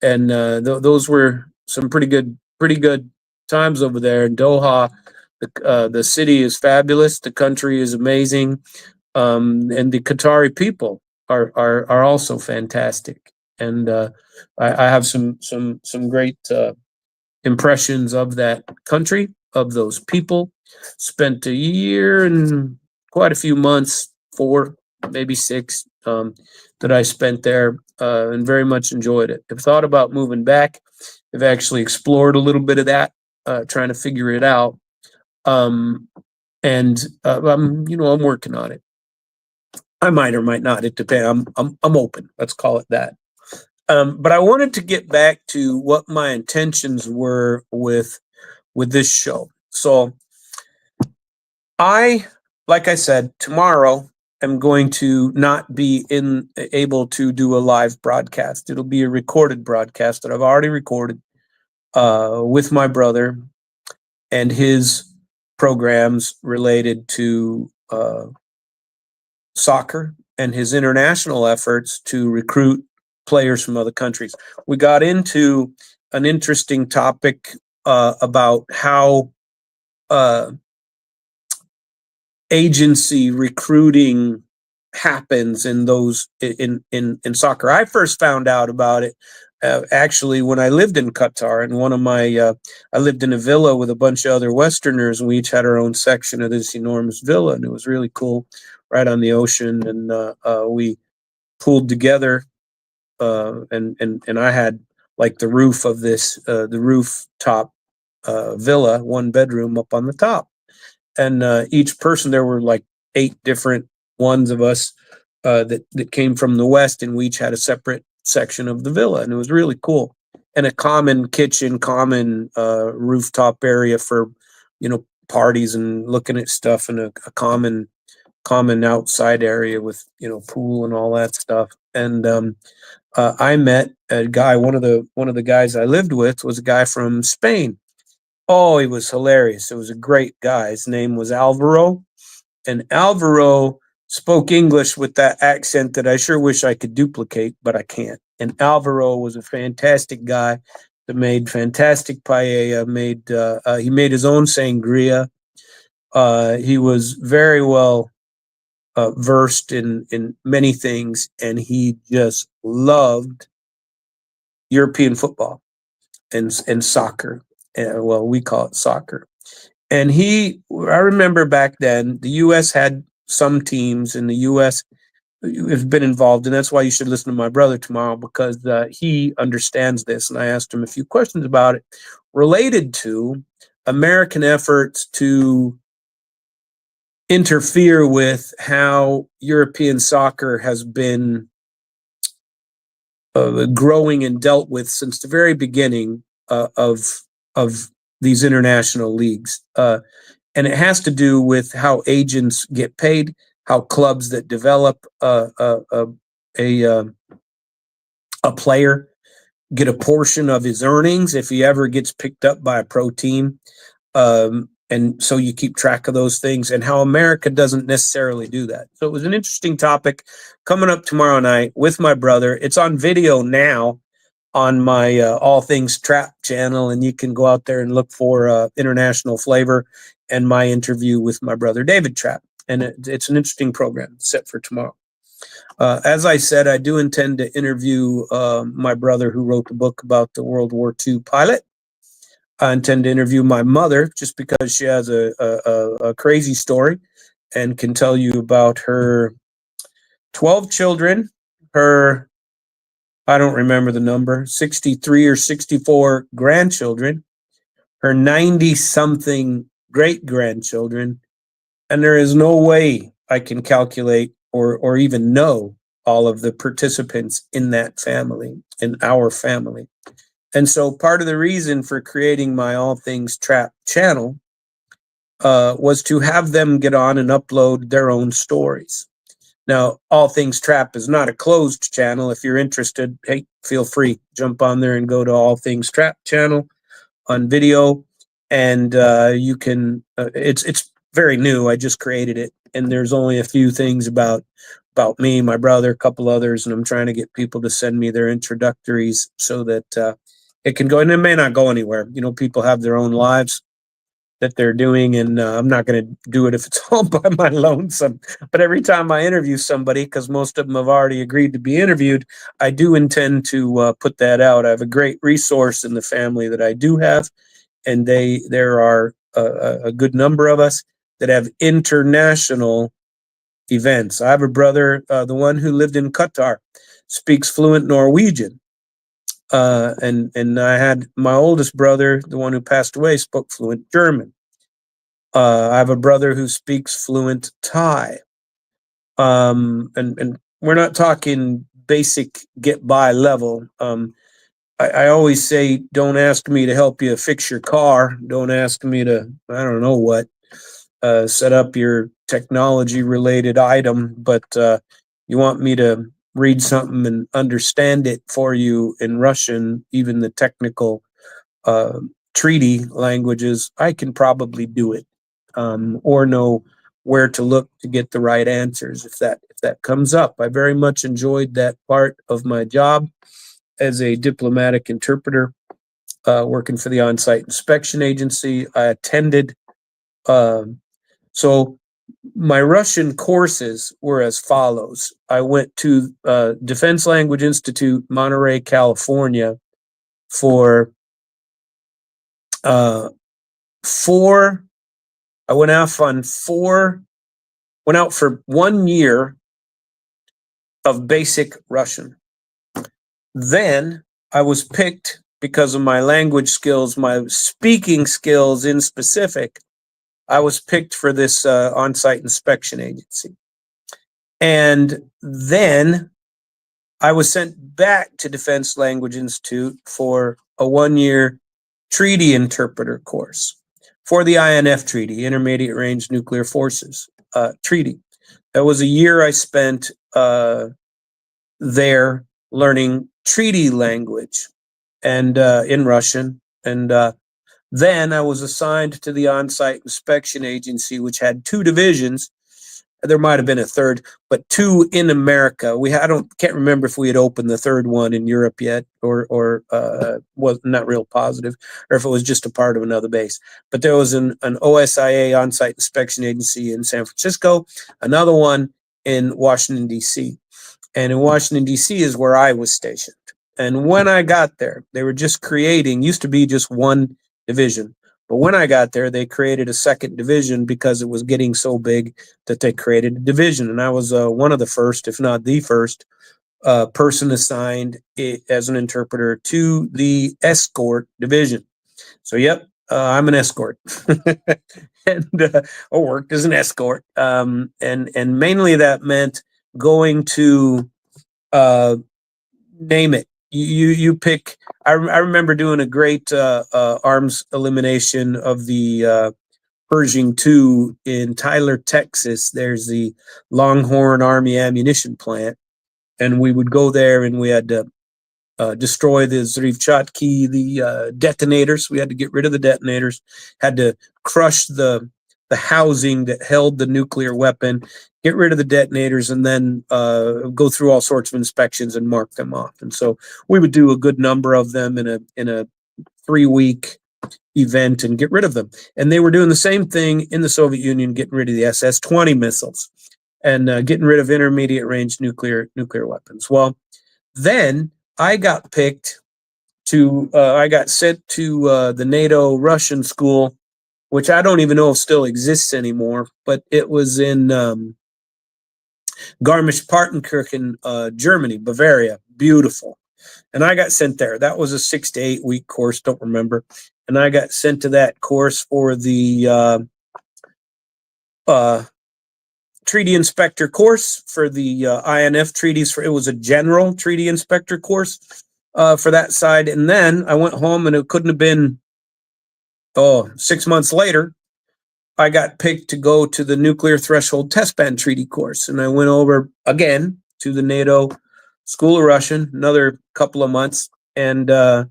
S1: and those were some pretty good times over there in Doha. The city is fabulous. The country is amazing, and the Qatari people are also fantastic. And I have some great impressions of that country, of those people. Spent a year and quite a few months, 4, maybe 6, that I spent there, and very much enjoyed it. I've thought about moving back. I've actually explored a little bit of that, trying to figure it out. And I'm working on it. I might or might not. It depends. I'm open. Let's call it that. But I wanted to get back to what my intentions were with this show. So like I said, tomorrow I'm going to not be able to do a live broadcast. It'll be a recorded broadcast that I've already recorded with my brother and his programs related to soccer and his international efforts to recruit players from other countries. We got into an interesting topic about how agency recruiting happens in those in soccer. I first found out about it actually when I lived in Qatar, and I lived in a villa with a bunch of other Westerners, and we each had our own section of this enormous villa, and it was really cool, right on the ocean. And we pulled together, and I had like the roof of the rooftop villa, 1 bedroom up on the top, and each person, there were like 8 different ones of us that came from the West, and we each had a separate section of the villa, and it was really cool. And a common kitchen, common rooftop area for parties and looking at stuff, and a common outside area with pool and all that stuff. And I met a guy. One of the guys I lived with was a guy from Spain. Oh, he was hilarious. It was a great guy. His name was Alvaro, and Alvaro spoke English with that accent that I sure wish I could duplicate, but I can't. And Alvaro was a fantastic guy that made fantastic paella. He made his own sangria. He was very well versed in many things, and he just loved European football and soccer. Well, we call it soccer. And I remember back then, the U.S. had some teams, and the U.S. has been involved, and that's why you should listen to my brother tomorrow, because he understands this. And I asked him a few questions about it related to American efforts to interfere with how European soccer has been growing and dealt with since the very beginning of these international leagues. And it has to do with how agents get paid, how clubs that develop a player get a portion of his earnings if he ever gets picked up by a pro team. And so you keep track of those things, and how America doesn't necessarily do that. So it was an interesting topic coming up tomorrow night with my brother. It's on video now on my All Things Trap channel, and you can go out there and look for International Flavor and my interview with my brother David Trapp. And it's an interesting program set for tomorrow. As I said, I do intend to interview my brother who wrote the book about the World War II pilot. I intend to interview my mother just because she has a crazy story and can tell you about her 12 children, her, I don't remember the number, 63 or 64 grandchildren, her 90 something great grandchildren. And there is no way I can calculate or even know all of the participants in that family, in our family. And so part of the reason for creating my All Things Trap channel was to have them get on and upload their own stories. Now, All Things Trap is not a closed channel. If you're interested, hey, feel free, jump on there and go to All Things Trap channel on video. And you can, it's very new. I just created it. And there's only a few things about me, my brother, a couple others. And I'm trying to get people to send me their introductories so that it can go, and it may not go anywhere. You know, people have their own lives that they're doing, and I'm not going to do it if it's all by my lonesome. But every time I interview somebody, because most of them have already agreed to be interviewed, I do intend to put that out. I have a great resource in the family that I do have, and there are a good number of us that have international events. I have a brother, the one who lived in Qatar, speaks fluent Norwegian. And I had my oldest brother, the one who passed away, spoke fluent German. I have a brother who speaks fluent Thai. And we're not talking basic get by level. I always say, don't ask me to help you fix your car. Don't ask me to, I don't know what, set up your technology related item, but you want me to read something and understand it for you in Russian, even the technical treaty languages, I can probably do it, or know where to look to get the right answers if that comes up. I very much enjoyed that part of my job as a diplomatic interpreter, working for the on-site inspection agency. I attended. So my Russian courses were as follows. I went to Defense Language Institute, Monterey, California, for I went out for 1 year of basic Russian. Then I was picked because of my language skills, my speaking skills in specific. I was picked for this on-site inspection agency. And then I was sent back to Defense Language Institute for a 1-year treaty interpreter course for the INF Treaty, Intermediate Range Nuclear Forces Treaty. That was a year I spent there learning treaty language and in Russian. And then I was assigned to the on-site inspection agency, which had 2 divisions. There might have been a third, but 2 in America. Can't remember if we had opened the third one in Europe yet, or was not real positive, or if it was just a part of another base. But there was an OSIA on-site inspection agency in San Francisco, another one in Washington, D.C. And in Washington, D.C. is where I was stationed. And when I got there, they were just creating, used to be just 1 division. But when I got there, they created a 2nd division because it was getting so big that they created a division. And I was one of the first, if not the first, person assigned as an interpreter to the escort division. So, yep, I'm an escort. And I worked as an escort. And mainly that meant going to, name it, you pick. I remember doing a great arms elimination of the Pershing 2 in Tyler, Texas. There's the Longhorn Army ammunition plant, and we would go there, and we had to destroy the Zrivchatki, the detonators. We had to get rid of the detonators, had to crush the housing that held the nuclear weapon, get rid of the detonators, and then go through all sorts of inspections and mark them off. And so we would do a good number of them in a 3-week event and get rid of them. And they were doing the same thing in the Soviet Union, getting rid of the SS-20 missiles and getting rid of intermediate range nuclear weapons. Well, then I got I got sent to the NATO Russian school, which I don't even know if still exists anymore, but it was in Garmisch-Partenkirchen, Germany, Bavaria. Beautiful. And I got sent there. That was a 6 to 8 week course, don't remember. And I got sent to that course for the treaty inspector course for the INF treaties. It was a general treaty inspector course for that side. And then I went home, and it couldn't have been 6 months later, I got picked to go to the nuclear threshold test ban treaty course. And I went over again to the NATO School of Russian, another couple of months, and went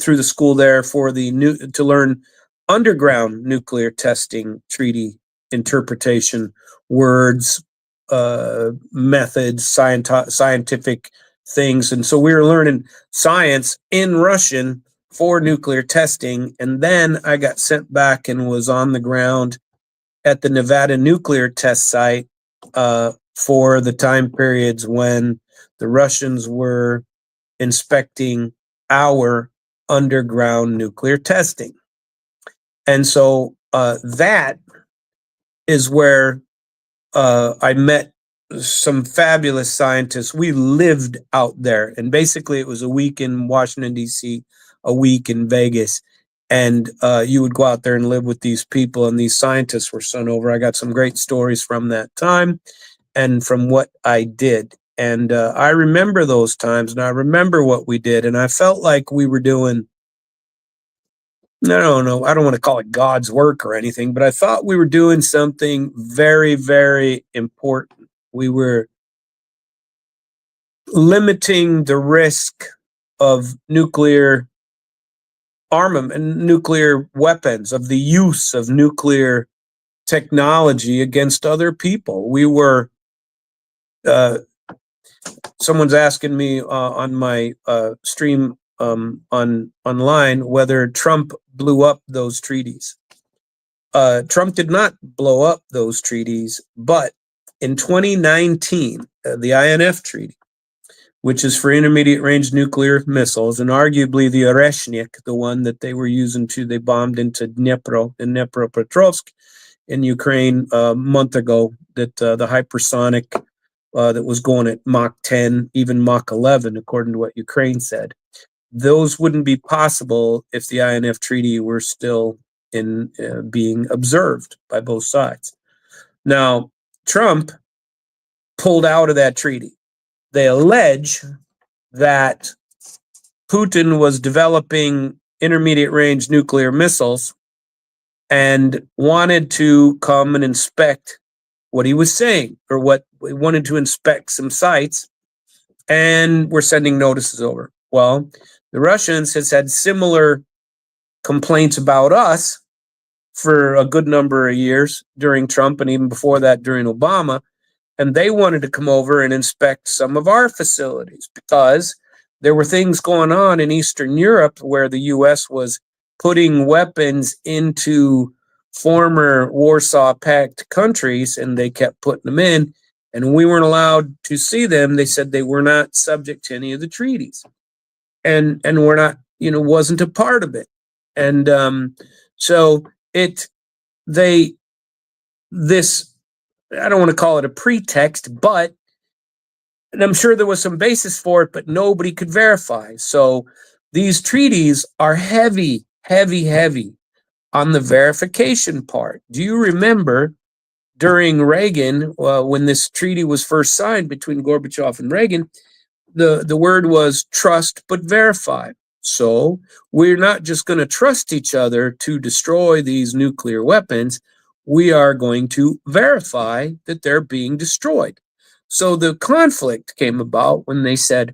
S1: through the school there for to learn underground nuclear testing treaty interpretation, words, methods, scientific things. And so we were learning science in Russian for nuclear testing. And then I got sent back and was on the ground at the Nevada nuclear test site for the time periods when the Russians were inspecting our underground nuclear testing. And so that is where I met some fabulous scientists. We lived out there, and basically it was a week in Washington, D.C., a week in Vegas, and you would go out there and live with these people, and these scientists were sent over. I got some great stories from that time and from what I did. And I remember those times, and I remember what we did, and I felt like we were doing, I don't know, I don't want to call it God's work or anything, but I thought we were doing something very, very important. We were limiting the risk of nuclear armament and nuclear weapons, of the use of nuclear technology against other people. We were, someone's asking me on my stream online whether Trump blew up those treaties. Trump did not blow up those treaties, but in 2019, the INF treaty, which is for intermediate range nuclear missiles, and arguably the Oreshnik, the one that they were using they bombed into Dnipro and Dnipropetrovsk in Ukraine a month ago, that the hypersonic that was going at Mach 10, even Mach 11, according to what Ukraine said. Those wouldn't be possible if the INF treaty were still in being observed by both sides. Now, Trump pulled out of that treaty. They allege that Putin was developing intermediate range nuclear missiles and wanted to come and inspect what he was saying, or what he wanted to inspect some sites, and were sending notices over. Well, the Russians has had similar complaints about us for a good number of years during Trump, and even before that during Obama. And they wanted to come over and inspect some of our facilities because there were things going on in Eastern Europe where the U.S. was putting weapons into former Warsaw Pact countries, and they kept putting them in, and we weren't allowed to see them. They said they were not subject to any of the treaties, and we're not, wasn't a part of it. And so I don't want to call it a pretext, but, and I'm sure there was some basis for it, but nobody could verify. So these treaties are heavy, heavy, heavy on the verification part. Do you remember during Reagan, when this treaty was first signed between Gorbachev and Reagan, the word was trust but verify. So we're not just going to trust each other to destroy these nuclear weapons. We are going to verify that they're being destroyed. So the conflict came about when they said,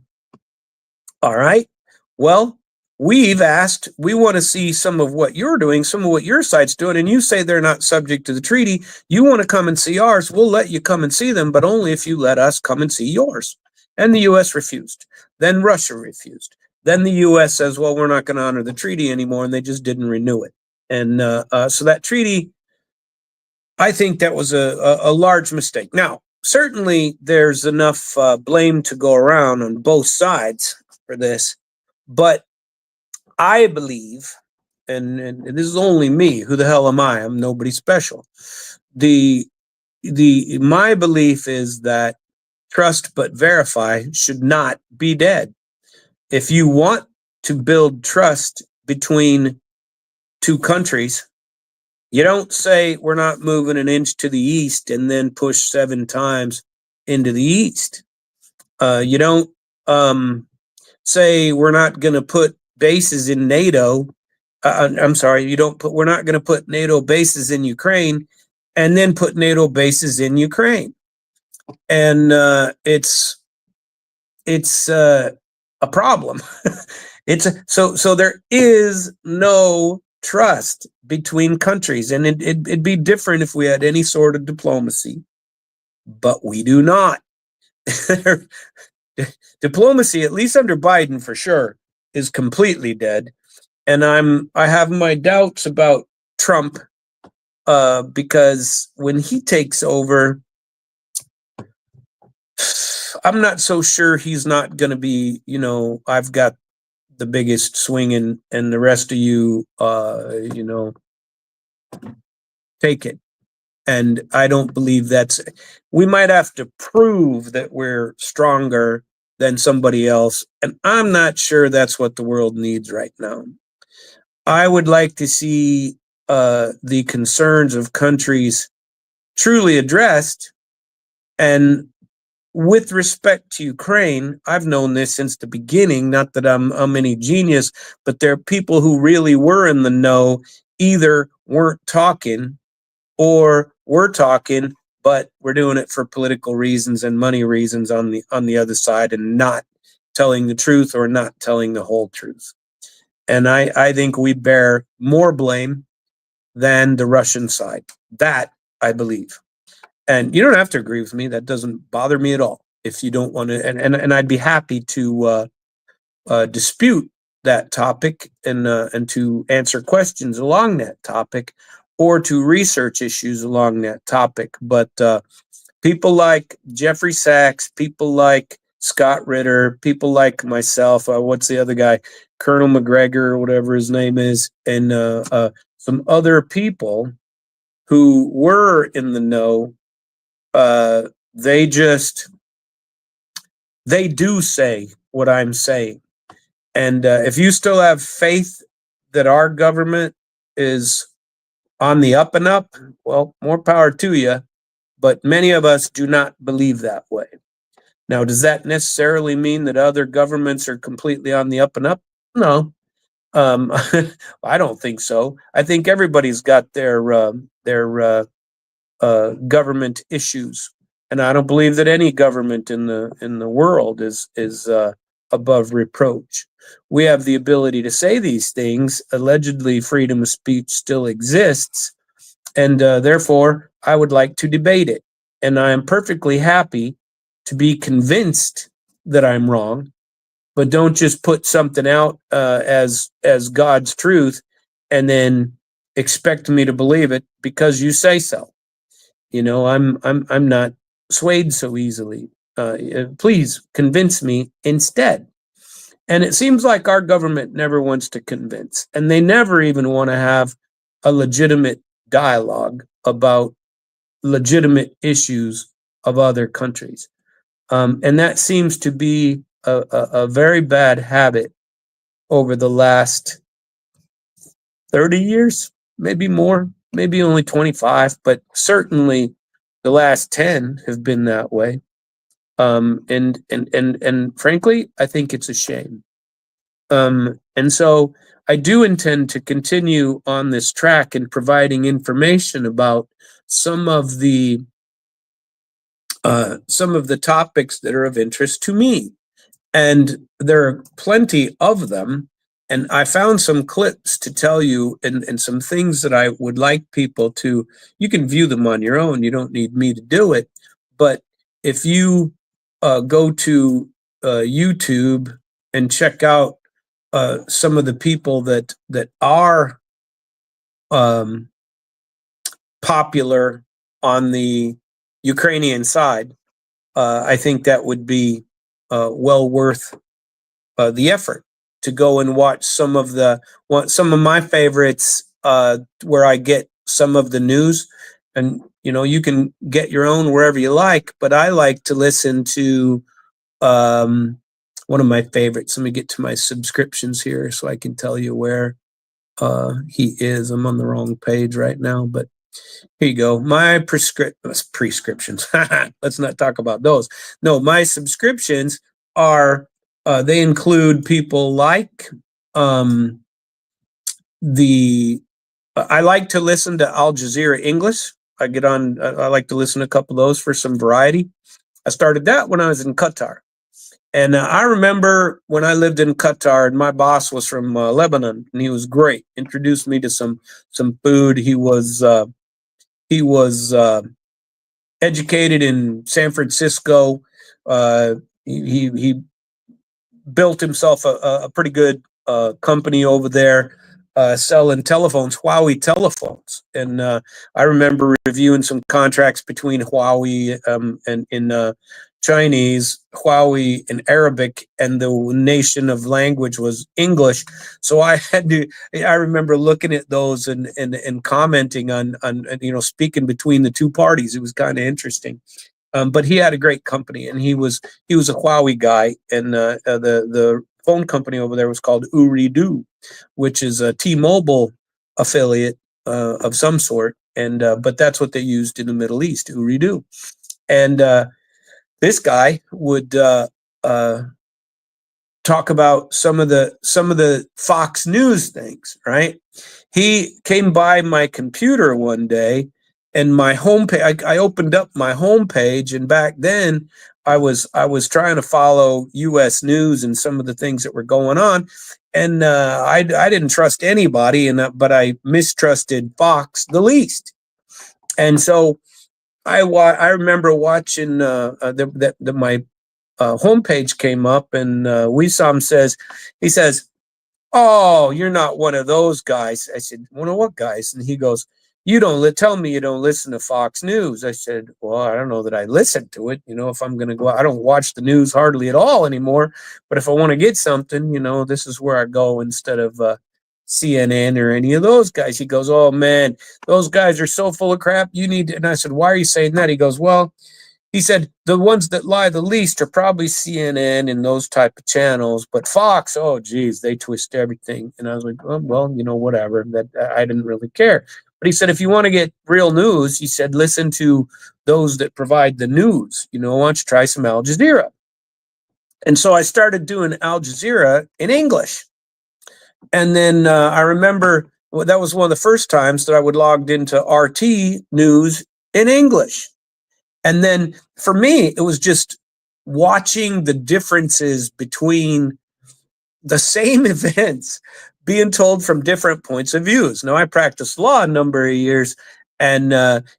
S1: all right, well, we've asked, we want to see some of what you're doing, some of what your side's doing, and you say they're not subject to the treaty. You want to come and see ours, we'll let you come and see them, but only if you let us come and see yours. And the US refused. Then Russia refused. Then the US says, well, we're not going to honor the treaty anymore, and they just didn't renew it. And so that treaty, I think that was a large mistake. Now, certainly there's enough blame to go around on both sides for this, but I believe, and this is only me, who the hell am I? I'm nobody special. The my belief is that trust but verify should not be dead. If you want to build trust between two countries, you don't say we're not moving an inch to the east and then push 7 times into the east. You don't say we're not going to put bases in NATO. I'm sorry, you don't put. We're not going to put NATO bases in Ukraine, and then put NATO bases in Ukraine. And it's a problem. So there is no trust between countries, and it'd be different if we had any sort of diplomacy, but we do not. Diplomacy, at least under Biden for sure, is completely dead. And I have my doubts about Trump because when he takes over, I'm not so sure he's not going to be, I've got the biggest swing and the rest of you, take it. And I don't believe we might have to prove that we're stronger than somebody else. And I'm not sure that's what the world needs right now. I would like to see the concerns of countries truly addressed. And with respect to Ukraine, I've known this since the beginning, not that I'm any genius, but there are people who really were in the know, either weren't talking or we're talking, but we're doing it for political reasons and money reasons on the other side, and not telling the truth or not telling the whole truth. And I think we bear more blame than the Russian side. That I believe. And you don't have to agree with me. That doesn't bother me at all. If you don't want to, and I'd be happy to dispute that topic and to answer questions along that topic, or to research issues along that topic. But people like Jeffrey Sachs, people like Scott Ritter, people like myself, what's the other guy, Colonel McGregor or whatever his name is, and some other people who were in the know, they do say what I'm saying. And if you still have faith that our government is on the up and up, well, more power to you. But many of us do not believe that way. Now, does that necessarily mean that other governments are completely on the up and up? No, I don't think so. I think everybody's got their government issues, and I don't believe that any government in the world is above reproach. We have the ability to say these things. Allegedly, freedom of speech still exists, and therefore, I would like to debate it. And I am perfectly happy to be convinced that I'm wrong, but don't just put something out as God's truth and then expect me to believe it because you say so. I'm not swayed so easily. Please convince me instead. And it seems like our government never wants to convince, and they never even want to have a legitimate dialogue about legitimate issues of other countries. And that seems to be a very bad habit over the last 30 years, maybe more, maybe only 25, but certainly the last 10 have been that way. And frankly, I think it's a shame. And so I do intend to continue on this track in providing information about some of the topics that are of interest to me. And there are plenty of them. And I found some clips to tell you and some things that I would like people to, you can view them on your own. You don't need me to do it. But if you go to YouTube and check out some of the people that are um, popular on the Ukrainian side, I think that would be well worth the effort to go and watch some of my favorites, where I get some of the news. And you can get your own wherever you like, but I like to listen to one of my favorites. Let me get to my subscriptions here so I can tell you where he is. I'm on the wrong page right now, but here you go. My prescriptions. Let's not talk about those. No, my subscriptions are they include people like the I like to listen to Al Jazeera English. I like to listen to a couple of those for some variety. I started that when I was in Qatar. And I remember when I lived in Qatar, and my boss was from Lebanon, and he was great. Introduced me to some food. He was educated in San Francisco. He built himself a pretty good company over there, selling telephones, Huawei telephones. And I remember reviewing some contracts between Huawei and in Chinese, Huawei in Arabic, and the nation of language was English. So I remember looking at those and commenting on speaking between the two parties. It was kind of interesting. But he had a great company, and he was a Huawei guy, and the phone company over there was called Ooredoo, which is a T-Mobile affiliate of some sort, and but that's what they used in the Middle East, Ooredoo. And this guy would talk about some of the Fox News things, right? He came by my computer one day, and my homepage, I opened up my homepage, and back then I was trying to follow U.S. news and some of the things that were going on, and I didn't trust anybody, but I mistrusted Fox the least. And so I remember watching my homepage came up, and Wissam he says, "Oh, you're not one of those guys." I said, "One of what guys?" And he goes, tell me you don't listen to Fox News." I said, "Well, I don't know that I listen to it. If I'm going to go, I don't watch the news hardly at all anymore. But if I want to get something, this is where I go instead of CNN or any of those guys." He goes, "Oh man, those guys are so full of crap. You need to," and I said, "Why are you saying that?" He goes, "Well," he said, "the ones that lie the least are probably CNN and those type of channels, but Fox, oh geez, they twist everything." And I was like, "Oh, well, whatever." That I didn't really care. But he said, "If you want to get real news," he said, "listen to those that provide the news. Why don't you try some Al Jazeera?" And so I started doing Al Jazeera in English. And then I remember that was one of the first times that I would logged into RT News in English. And then for me, it was just watching the differences between the same events being told from different points of views. Now, I practiced law a number of years, and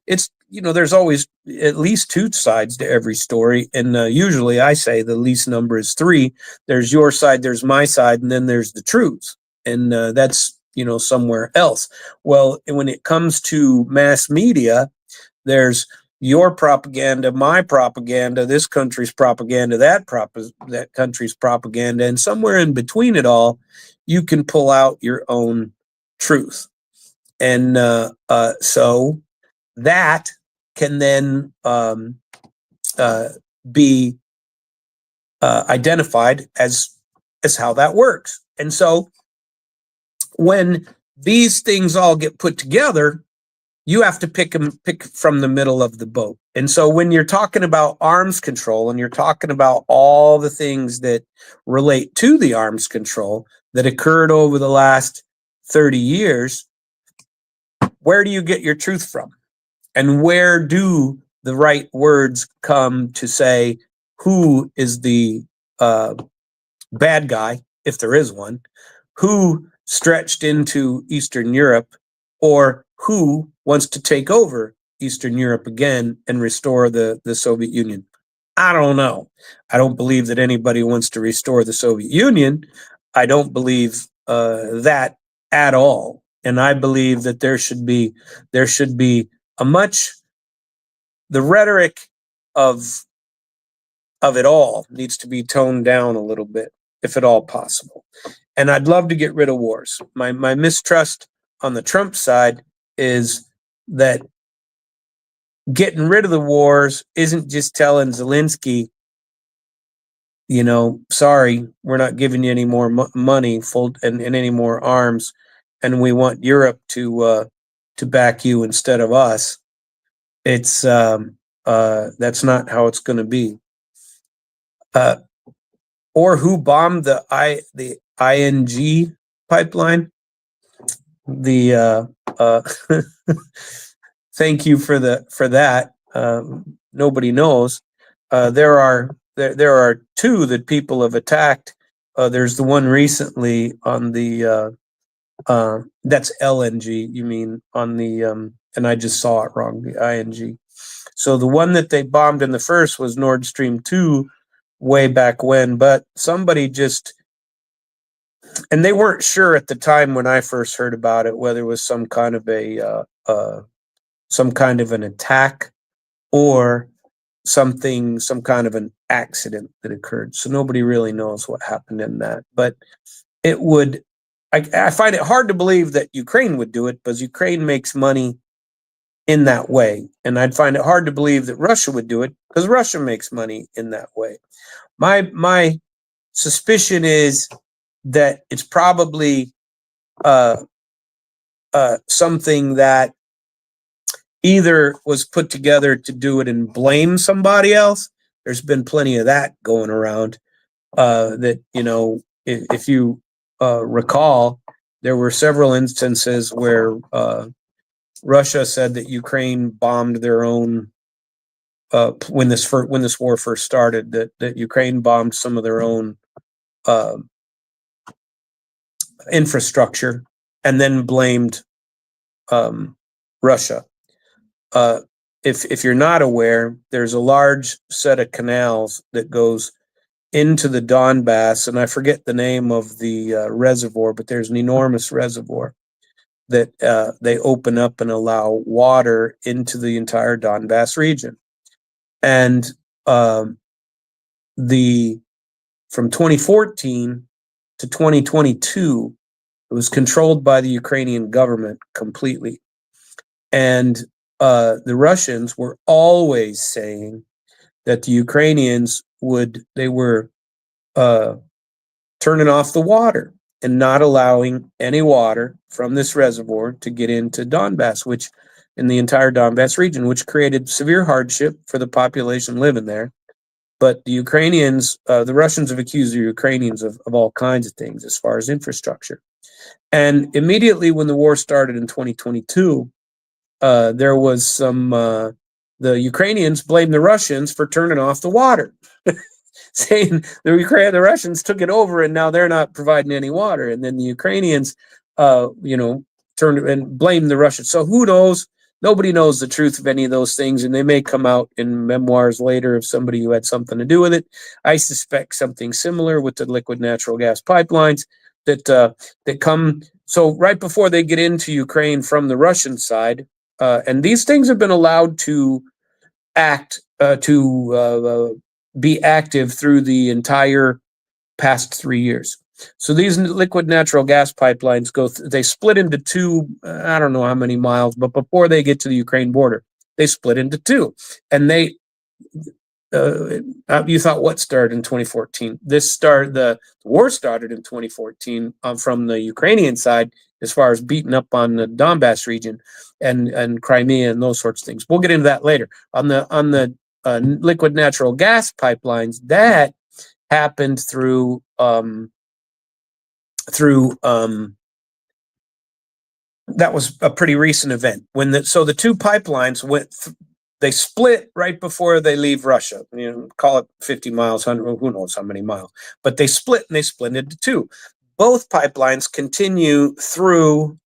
S1: it's, there's always at least two sides to every story. And usually I say the least number is three. There's your side, there's my side, and then there's the truth. And that's, somewhere else. Well, when it comes to mass media, there's your propaganda, my propaganda, this country's propaganda, that country's propaganda, and somewhere in between it all, you can pull out your own truth. And so that can then be identified as how that works. And so when these things all get put together, you have to pick from the middle of the boat. And so when you're talking about arms control and you're talking about all the things that relate to the arms control that occurred over the last 30 years, where do you get your truth from? And where do the right words come to say who is the bad guy, if there is one, who stretched into Eastern Europe, or who wants to take over Eastern Europe again and restore the Soviet Union? I don't know. I don't believe that anybody wants to restore the Soviet Union. I don't believe that at all. And I believe that there should be a much the rhetoric of it all needs to be toned down a little bit, if at all possible. And I'd love to get rid of wars. My mistrust on the Trump side is that getting rid of the wars isn't just telling Zelensky, sorry, we're not giving you any more money and any more arms, and we want Europe to back you instead of us. It's that's not how it's going to be. Or who bombed the ING pipeline? Thank you for that. Nobody knows. There are two that people have attacked. There's the one recently on the that's LNG. You mean on the and I just saw it wrong. The ING. So the one that they bombed in the first was Nord Stream 2 way back when, but somebody just, and they weren't sure at the time when I first heard about it whether it was some kind of an attack or some kind of an accident that occurred. So nobody really knows what happened in that. But it would, I find it hard to believe that Ukraine would do it because Ukraine makes money in that way. And I'd find it hard to believe that Russia would do it because Russia makes money in that way. My suspicion is that it's probably something that either was put together to do it and blame somebody else. There's been plenty of that going around. That if you recall, there were several instances where Russia said that Ukraine bombed their own when this war first started. That Ukraine bombed some of their own infrastructure and then blamed Russia. If you're not aware, there's a large set of canals that goes into the Donbass, and I forget the name of the reservoir, but there's an enormous reservoir that they open up and allow water into the entire Donbass region. And from 2014 to 2022, it was controlled by the Ukrainian government completely. And the Russians were always saying that the Ukrainians were turning off the water and not allowing any water from this reservoir to get into Donbass, which in the entire Donbass region, which created severe hardship for the population living there. But the Ukrainians, the Russians have accused the Ukrainians of all kinds of things as far as infrastructure. And immediately when the war started in 2022, there was the Ukrainians blamed the Russians for turning off the water. Saying the Russians took it over and now they're not providing any water. And then the Ukrainians, turned and blamed the Russians. So who knows? Nobody knows the truth of any of those things. And they may come out in memoirs later of somebody who had something to do with it. I suspect something similar with the liquid natural gas pipelines that come. So right before they get into Ukraine from the Russian side, and these things have been allowed to be active through the entire past 3 years. So these liquid natural gas pipelines they split into two, I don't know how many miles, but before they get to the Ukraine border, they split into two. And you thought what started in 2014? The war started in 2014 from the Ukrainian side, as far as beating up on the Donbass region and Crimea and those sorts of things. We'll get into that later. On the liquid natural gas pipelines, that happened through that was a pretty recent event when the two pipelines they split right before they leave Russia. Call it 50 miles, 100, who knows how many miles, but they split into two. Both pipelines continue through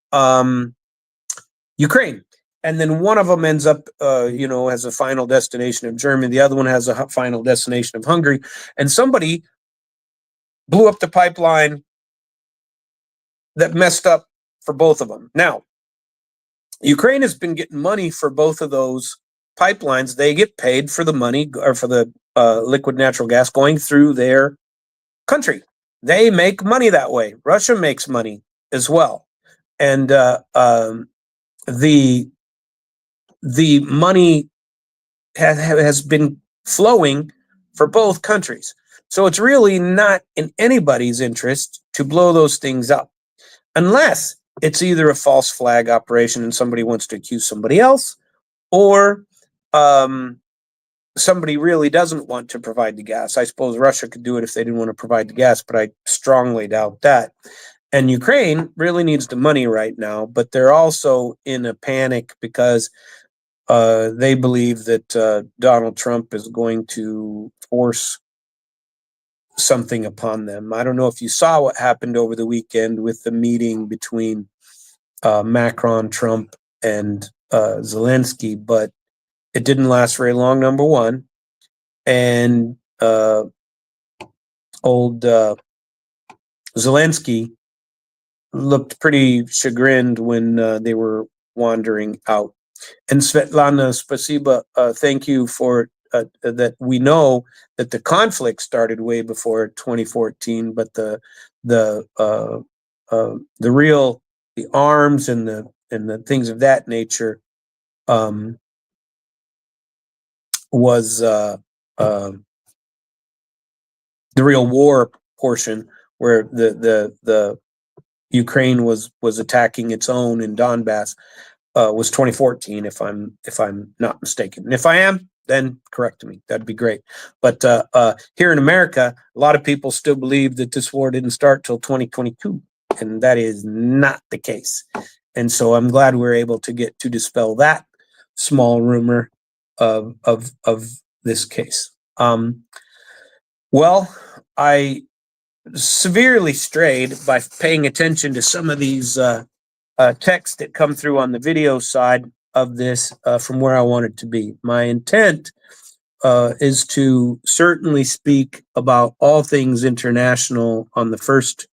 S1: Ukraine, and then one of them ends up, has a final destination of Germany. The other one has a final destination of Hungary, and somebody blew up the pipeline that messed up for both of them. Now, Ukraine has been getting money for both of those pipelines. They get paid for the money or for the liquid natural gas going through their country. They make money that way. Russia makes money as well, and the money has been flowing for both countries. So it's really not in anybody's interest to blow those things up, unless it's either a false flag operation and somebody wants to accuse somebody else, or somebody really doesn't want to provide the gas. I suppose Russia could do it if they didn't want to provide the gas, but I strongly doubt that. And Ukraine really needs the money right now, but they're also in a panic because they believe that Donald Trump is going to force something upon them. I don't know if you saw what happened over the weekend with the meeting between Macron, Trump, and Zelensky, but it didn't last very long, number one. And old Zelensky looked pretty chagrined when they were wandering out. And Svetlana, spasiba, thank you for that. We know that the conflict started way before 2014, but the arms and the things of that nature was the real war portion, where the Ukraine was attacking its own in Donbass, was 2014, if I'm not mistaken. And if I am, then correct me. That'd be great. But here in America, a lot of people still believe that this war didn't start till 2022, and that is not the case. And so I'm glad we're able to get to dispel that small rumor of this case. Well, I severely strayed by paying attention to some of these texts that come through on the video side of this from where I wanted to be. My intent is to certainly speak about all things international on the first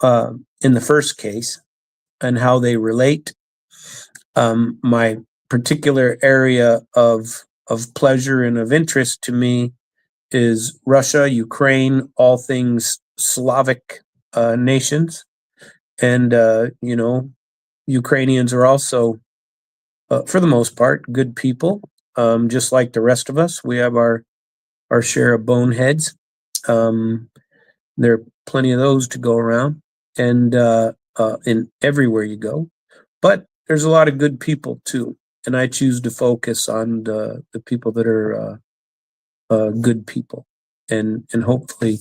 S1: in the first case and how they relate. My particular area of pleasure and of interest to me is Russia, Ukraine, all things Slavic nations. And, Ukrainians are also, for the most part, good people, just like the rest of us. We have our share of boneheads. There are plenty of those to go around, and in everywhere you go. But there's a lot of good people, too. And I choose to focus on the people that are good people, and hopefully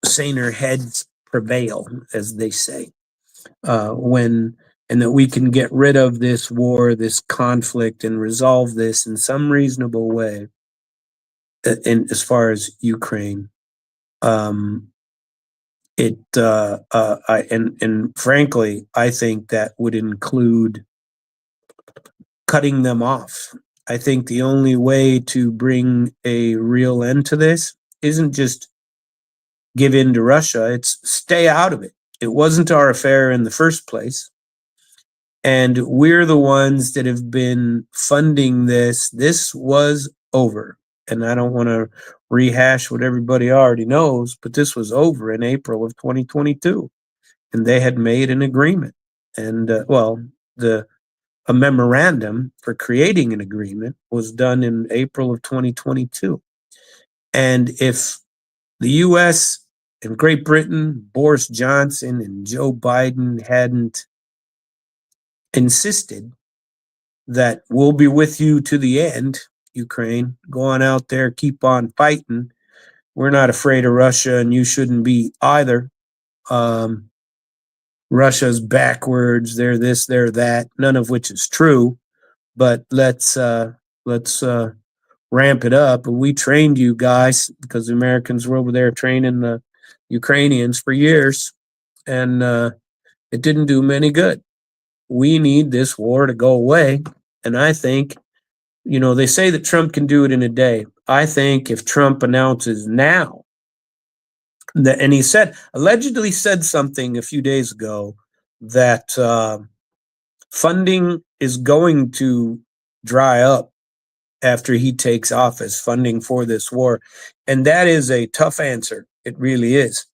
S1: saner heads prevail, as they say, and that we can get rid of this war, this conflict, and resolve this in some reasonable way. And as far as Ukraine, frankly, I think that would include cutting them off. I think the only way to bring a real end to this isn't just give in to Russia, it's stay out of it. It wasn't our affair in the first place. And we're the ones that have been funding this. This was over. And I don't want to rehash what everybody already knows, but this was over in April of 2022. And they had made an agreement. And, a memorandum for creating an agreement was done in April of 2022. And if the U.S. in Great Britain, Boris Johnson and Joe Biden hadn't insisted that we'll be with you to the end, Ukraine, go on out there, keep on fighting. We're not afraid of Russia, and you shouldn't be either. Um, Russia's backwards. They're this, they're that. None of which is true. But let's ramp it up. We trained you guys because the Americans were over there training the Ukrainians for years, and it didn't do them any good. We need this war to go away, and I think, they say that Trump can do it in a day. I think if Trump announces now that, and he allegedly said something a few days ago that funding is going to dry up after he takes office, funding for this war. And that is a tough answer. It really is.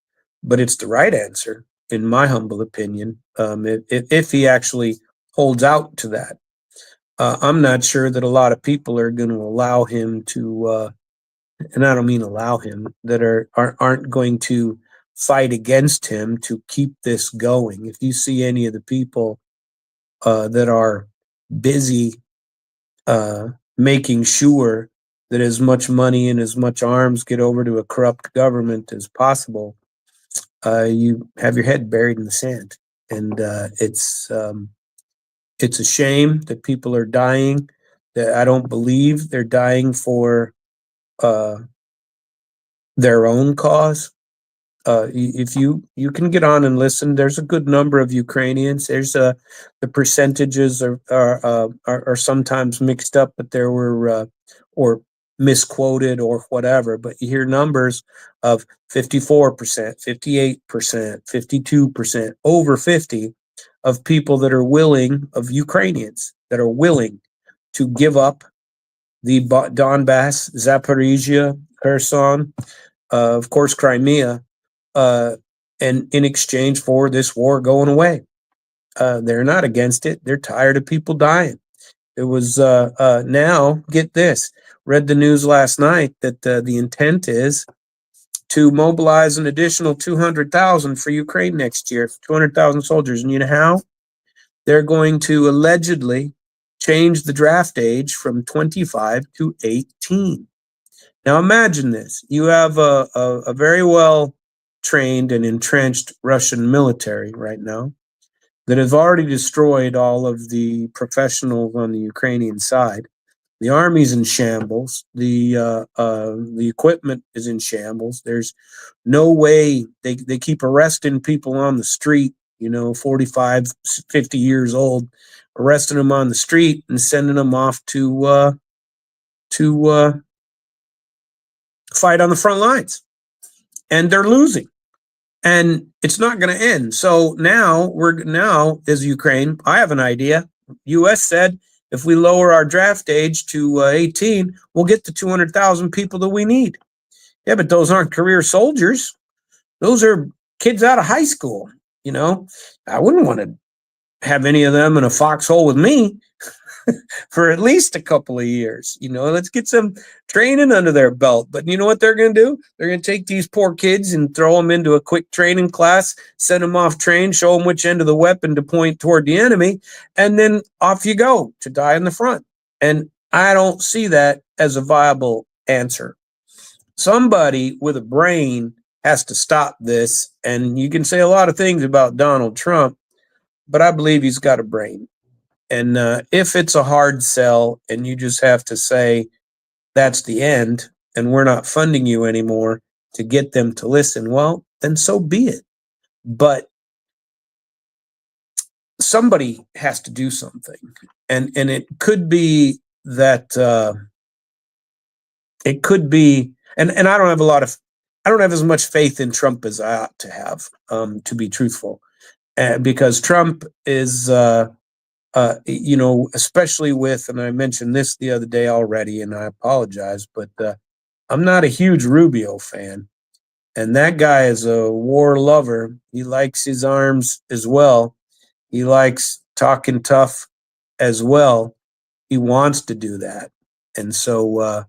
S1: But it's the right answer, in my humble opinion, if he actually holds out to that. I'm not sure that a lot of people are going to allow him to, and I don't mean allow him, that aren't going to fight against him to keep this going. If you see any of the people that are busy making sure that as much money and as much arms get over to a corrupt government as possible, you have your head buried in the sand. And it's a shame that people are dying. That I don't believe they're dying for their own cause. If you can get on and listen, there's a good number of Ukrainians. There's the percentages are sometimes mixed up, but there were or misquoted or whatever. But you hear numbers of 54%, 58%, 52%, over 50 of people that are willing, of Ukrainians that are willing to give up the Donbass, Zaporizhia, Kherson, of course, Crimea, and in exchange for this war going away. They're not against it. They're tired of people dying. It was now, get this, read the news last night that the intent is to mobilize an additional 200,000 for Ukraine next year, 200,000 soldiers. And you know how? They're going to allegedly change the draft age from 25 to 18. Now imagine this. You have a very well trained and entrenched Russian military right now that have already destroyed all of the professionals on the Ukrainian side. The army's in shambles. The equipment is in shambles. There's no way they keep arresting people on the street, 45, 50 years old, arresting them on the street and sending them off to fight on the front lines. And they're losing. And it's not going to end. So now as Ukraine, I have an idea. U.S. said if we lower our draft age to 18, we'll get the 200,000 people that we need. Yeah, but those aren't career soldiers. Those are kids out of high school. I wouldn't want to have any of them in a foxhole with me for at least a couple of years. Let's get some training under their belt. But you know what they're going to do? They're going to take these poor kids and throw them into a quick training class, send them off train, show them which end of the weapon to point toward the enemy, and then off you go to die in the front. And I don't see that as a viable answer. Somebody with a brain has to stop this. And you can say a lot of things about Donald Trump, but I believe he's got a brain. And if it's a hard sell and you just have to say that's the end and we're not funding you anymore to get them to listen, well, then so be it. But somebody has to do something. And it could be that it could be, and I don't have as much faith in Trump as I ought to have, to be truthful, because Trump is, especially with, and I mentioned this the other day already, and I apologize, but I'm not a huge Rubio fan. And that guy is a war lover. He likes his arms as well. He likes talking tough as well. He wants to do that. And so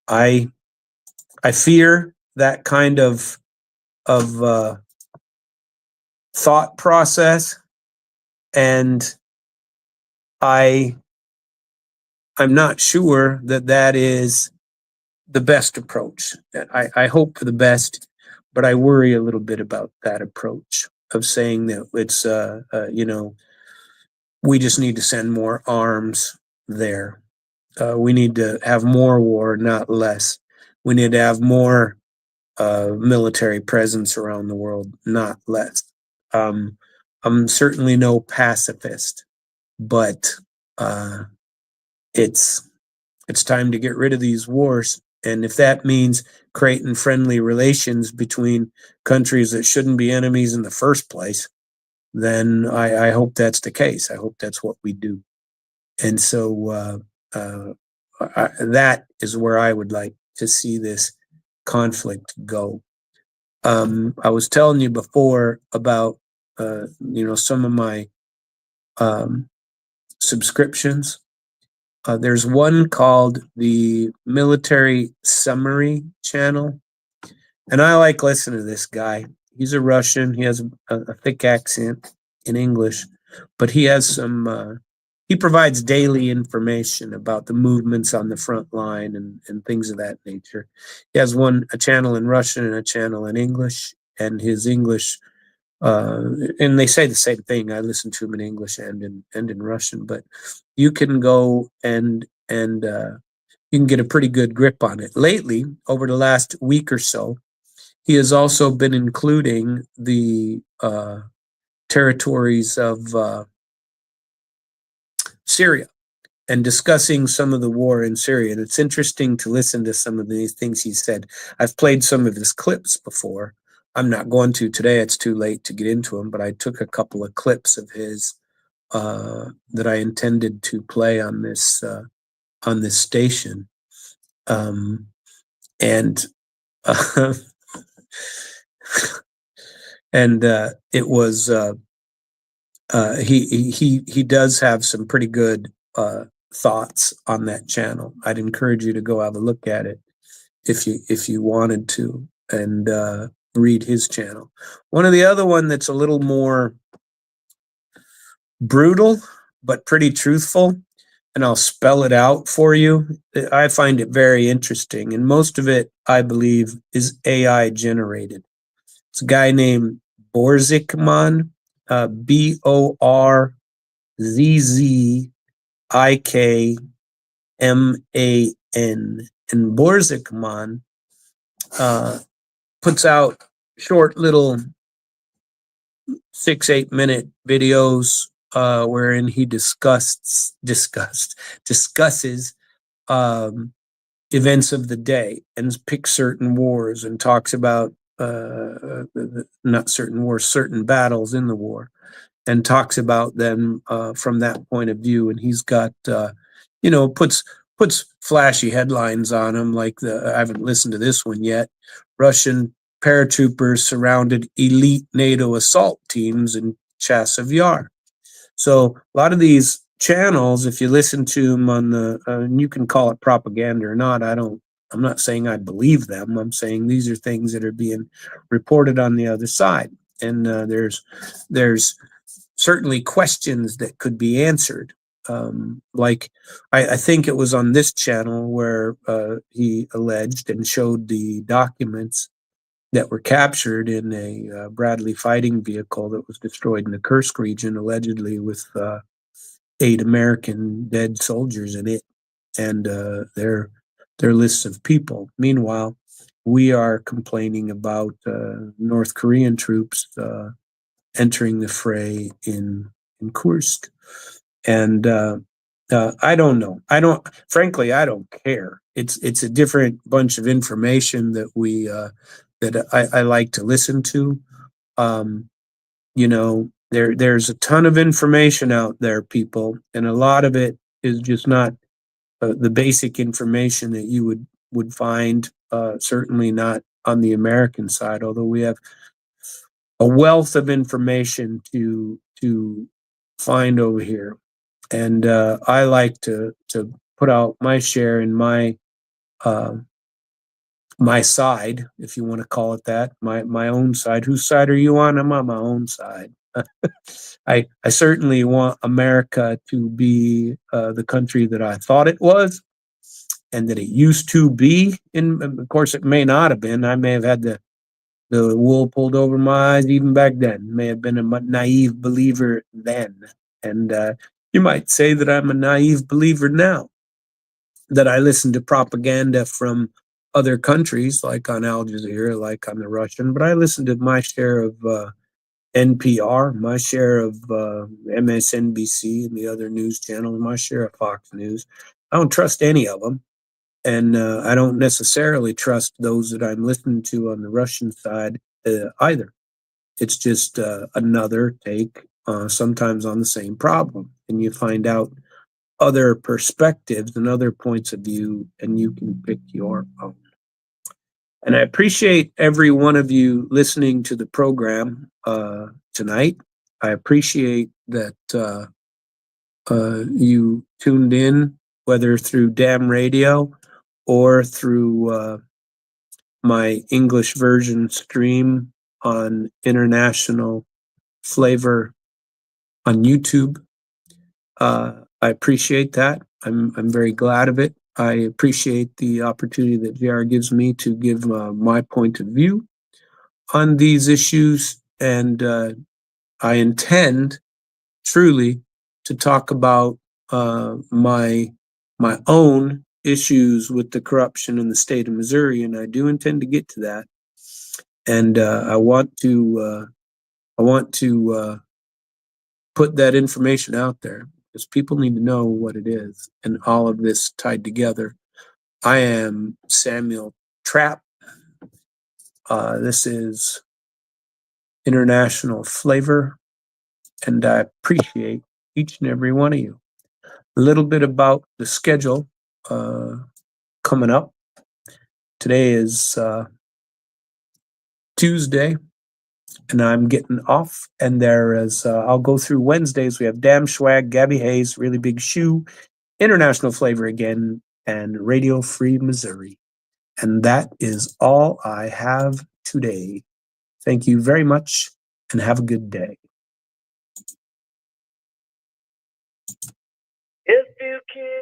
S1: I fear that kind of thought process, and I'm not sure that is the best approach. I hope for the best, but I worry a little bit about that approach of saying that it's we just need to send more arms there. We need to have more war, not less. We need to have more military presence around the world, not less. Um, I'm certainly no pacifist, but uh, it's it's time to get rid of these wars. And if that means creating friendly relations between countries that shouldn't be enemies in the first place, then I hope that's the case. I hope that's what we do. And so that is where I would like to see this conflict go. I was telling you before about some of my subscriptions. There's one called the Military Summary Channel, and I like listening to this guy. He's a Russian. He has a thick accent in English, but he has some. He provides daily information about the movements on the front line and things of that nature. He has a channel in Russian and a channel in English, and his English and they say the same thing. I listen to him in English and in Russian, but you can go and you can get a pretty good grip on it. Lately, over the last week or so, he has also been including the territories of Syria and discussing some of the war in Syria. And it's interesting to listen to some of these things he said. I've played some of his clips before. I'm not going to today. It's too late to get into them, but I took a couple of clips of his that I intended to play on this station, and and it was he does have some pretty good thoughts on that channel. I'd encourage you to go have a look at it if you wanted to, and read his channel. One of the other one that's a little more brutal but pretty truthful, and I'll spell it out for you. I find it very interesting, and most of it, I believe, is AI generated. It's a guy named Borzikman, Borzikman, and Borzikman puts out short little 6-8 minute videos wherein he discusses events of the day and picks certain wars and talks about not certain wars, certain battles in the war, and talks about them from that point of view. And he's got puts flashy headlines on them, like I haven't listened to this one yet. Russian paratroopers surrounded elite NATO assault teams in Chasiv Yar. So a lot of these channels, if you listen to them on the, and you can call it propaganda or not, I'm not saying I believe them. I'm saying these are things that are being reported on the other side, and there's certainly questions that could be answered. Like I think it was on this channel where he alleged and showed the documents that were captured in a Bradley fighting vehicle that was destroyed in the Kursk region, allegedly with 8 American dead soldiers in it, and their lists of people. Meanwhile, we are complaining about North Korean troops entering the fray in Kursk, and I don't know. Frankly, I don't care. It's a different bunch of information that we that I like to listen to. There's a ton of information out there, people, and a lot of it is just not the basic information that you would find. Certainly not on the American side, although we have a wealth of information to find over here. And I like to put out my share in my my side, if you want to call it that, my own side. Whose side are you on? I'm on my own side. I certainly want America to be the country that I thought it was and that it used to be. And of course, it may not have been. I may have had the wool pulled over my eyes even back then. May have been a naive believer then. And you might say that I'm a naive believer now, that I listen to propaganda from other countries, like on Al Jazeera, like on the Russian, but I listen to my share of NPR, my share of MSNBC and the other news channels, my share of Fox News. I don't trust any of them. And I don't necessarily trust those that I'm listening to on the Russian side either. It's just another take, sometimes on the same problem. And you find out other perspectives and other points of view, and you can pick your own. And I appreciate every one of you listening to the program tonight. I appreciate that you tuned in, whether through Damn Radio or through my English version stream on International Flavor on YouTube. I appreciate that. I'm very glad of it. I appreciate the opportunity that JR gives me to give my point of view on these issues, and I intend truly to talk about my own issues with the corruption in the state of Missouri, and I do intend to get to that. And I want to put that information out there because people need to know what it is and all of this tied together. I am Samuel Trapp. This is International Flavor, and I appreciate each and every one of you. A little bit about the schedule coming up. Today is Tuesday, and I'm getting off. And there is, I'll go through Wednesdays. We have Damn Swag, Gabby Hayes, Really Big Shoe, International Flavor again, and Radio Free Missouri. And that is all I have today. Thank you very much, and have a good day.
S2: If you can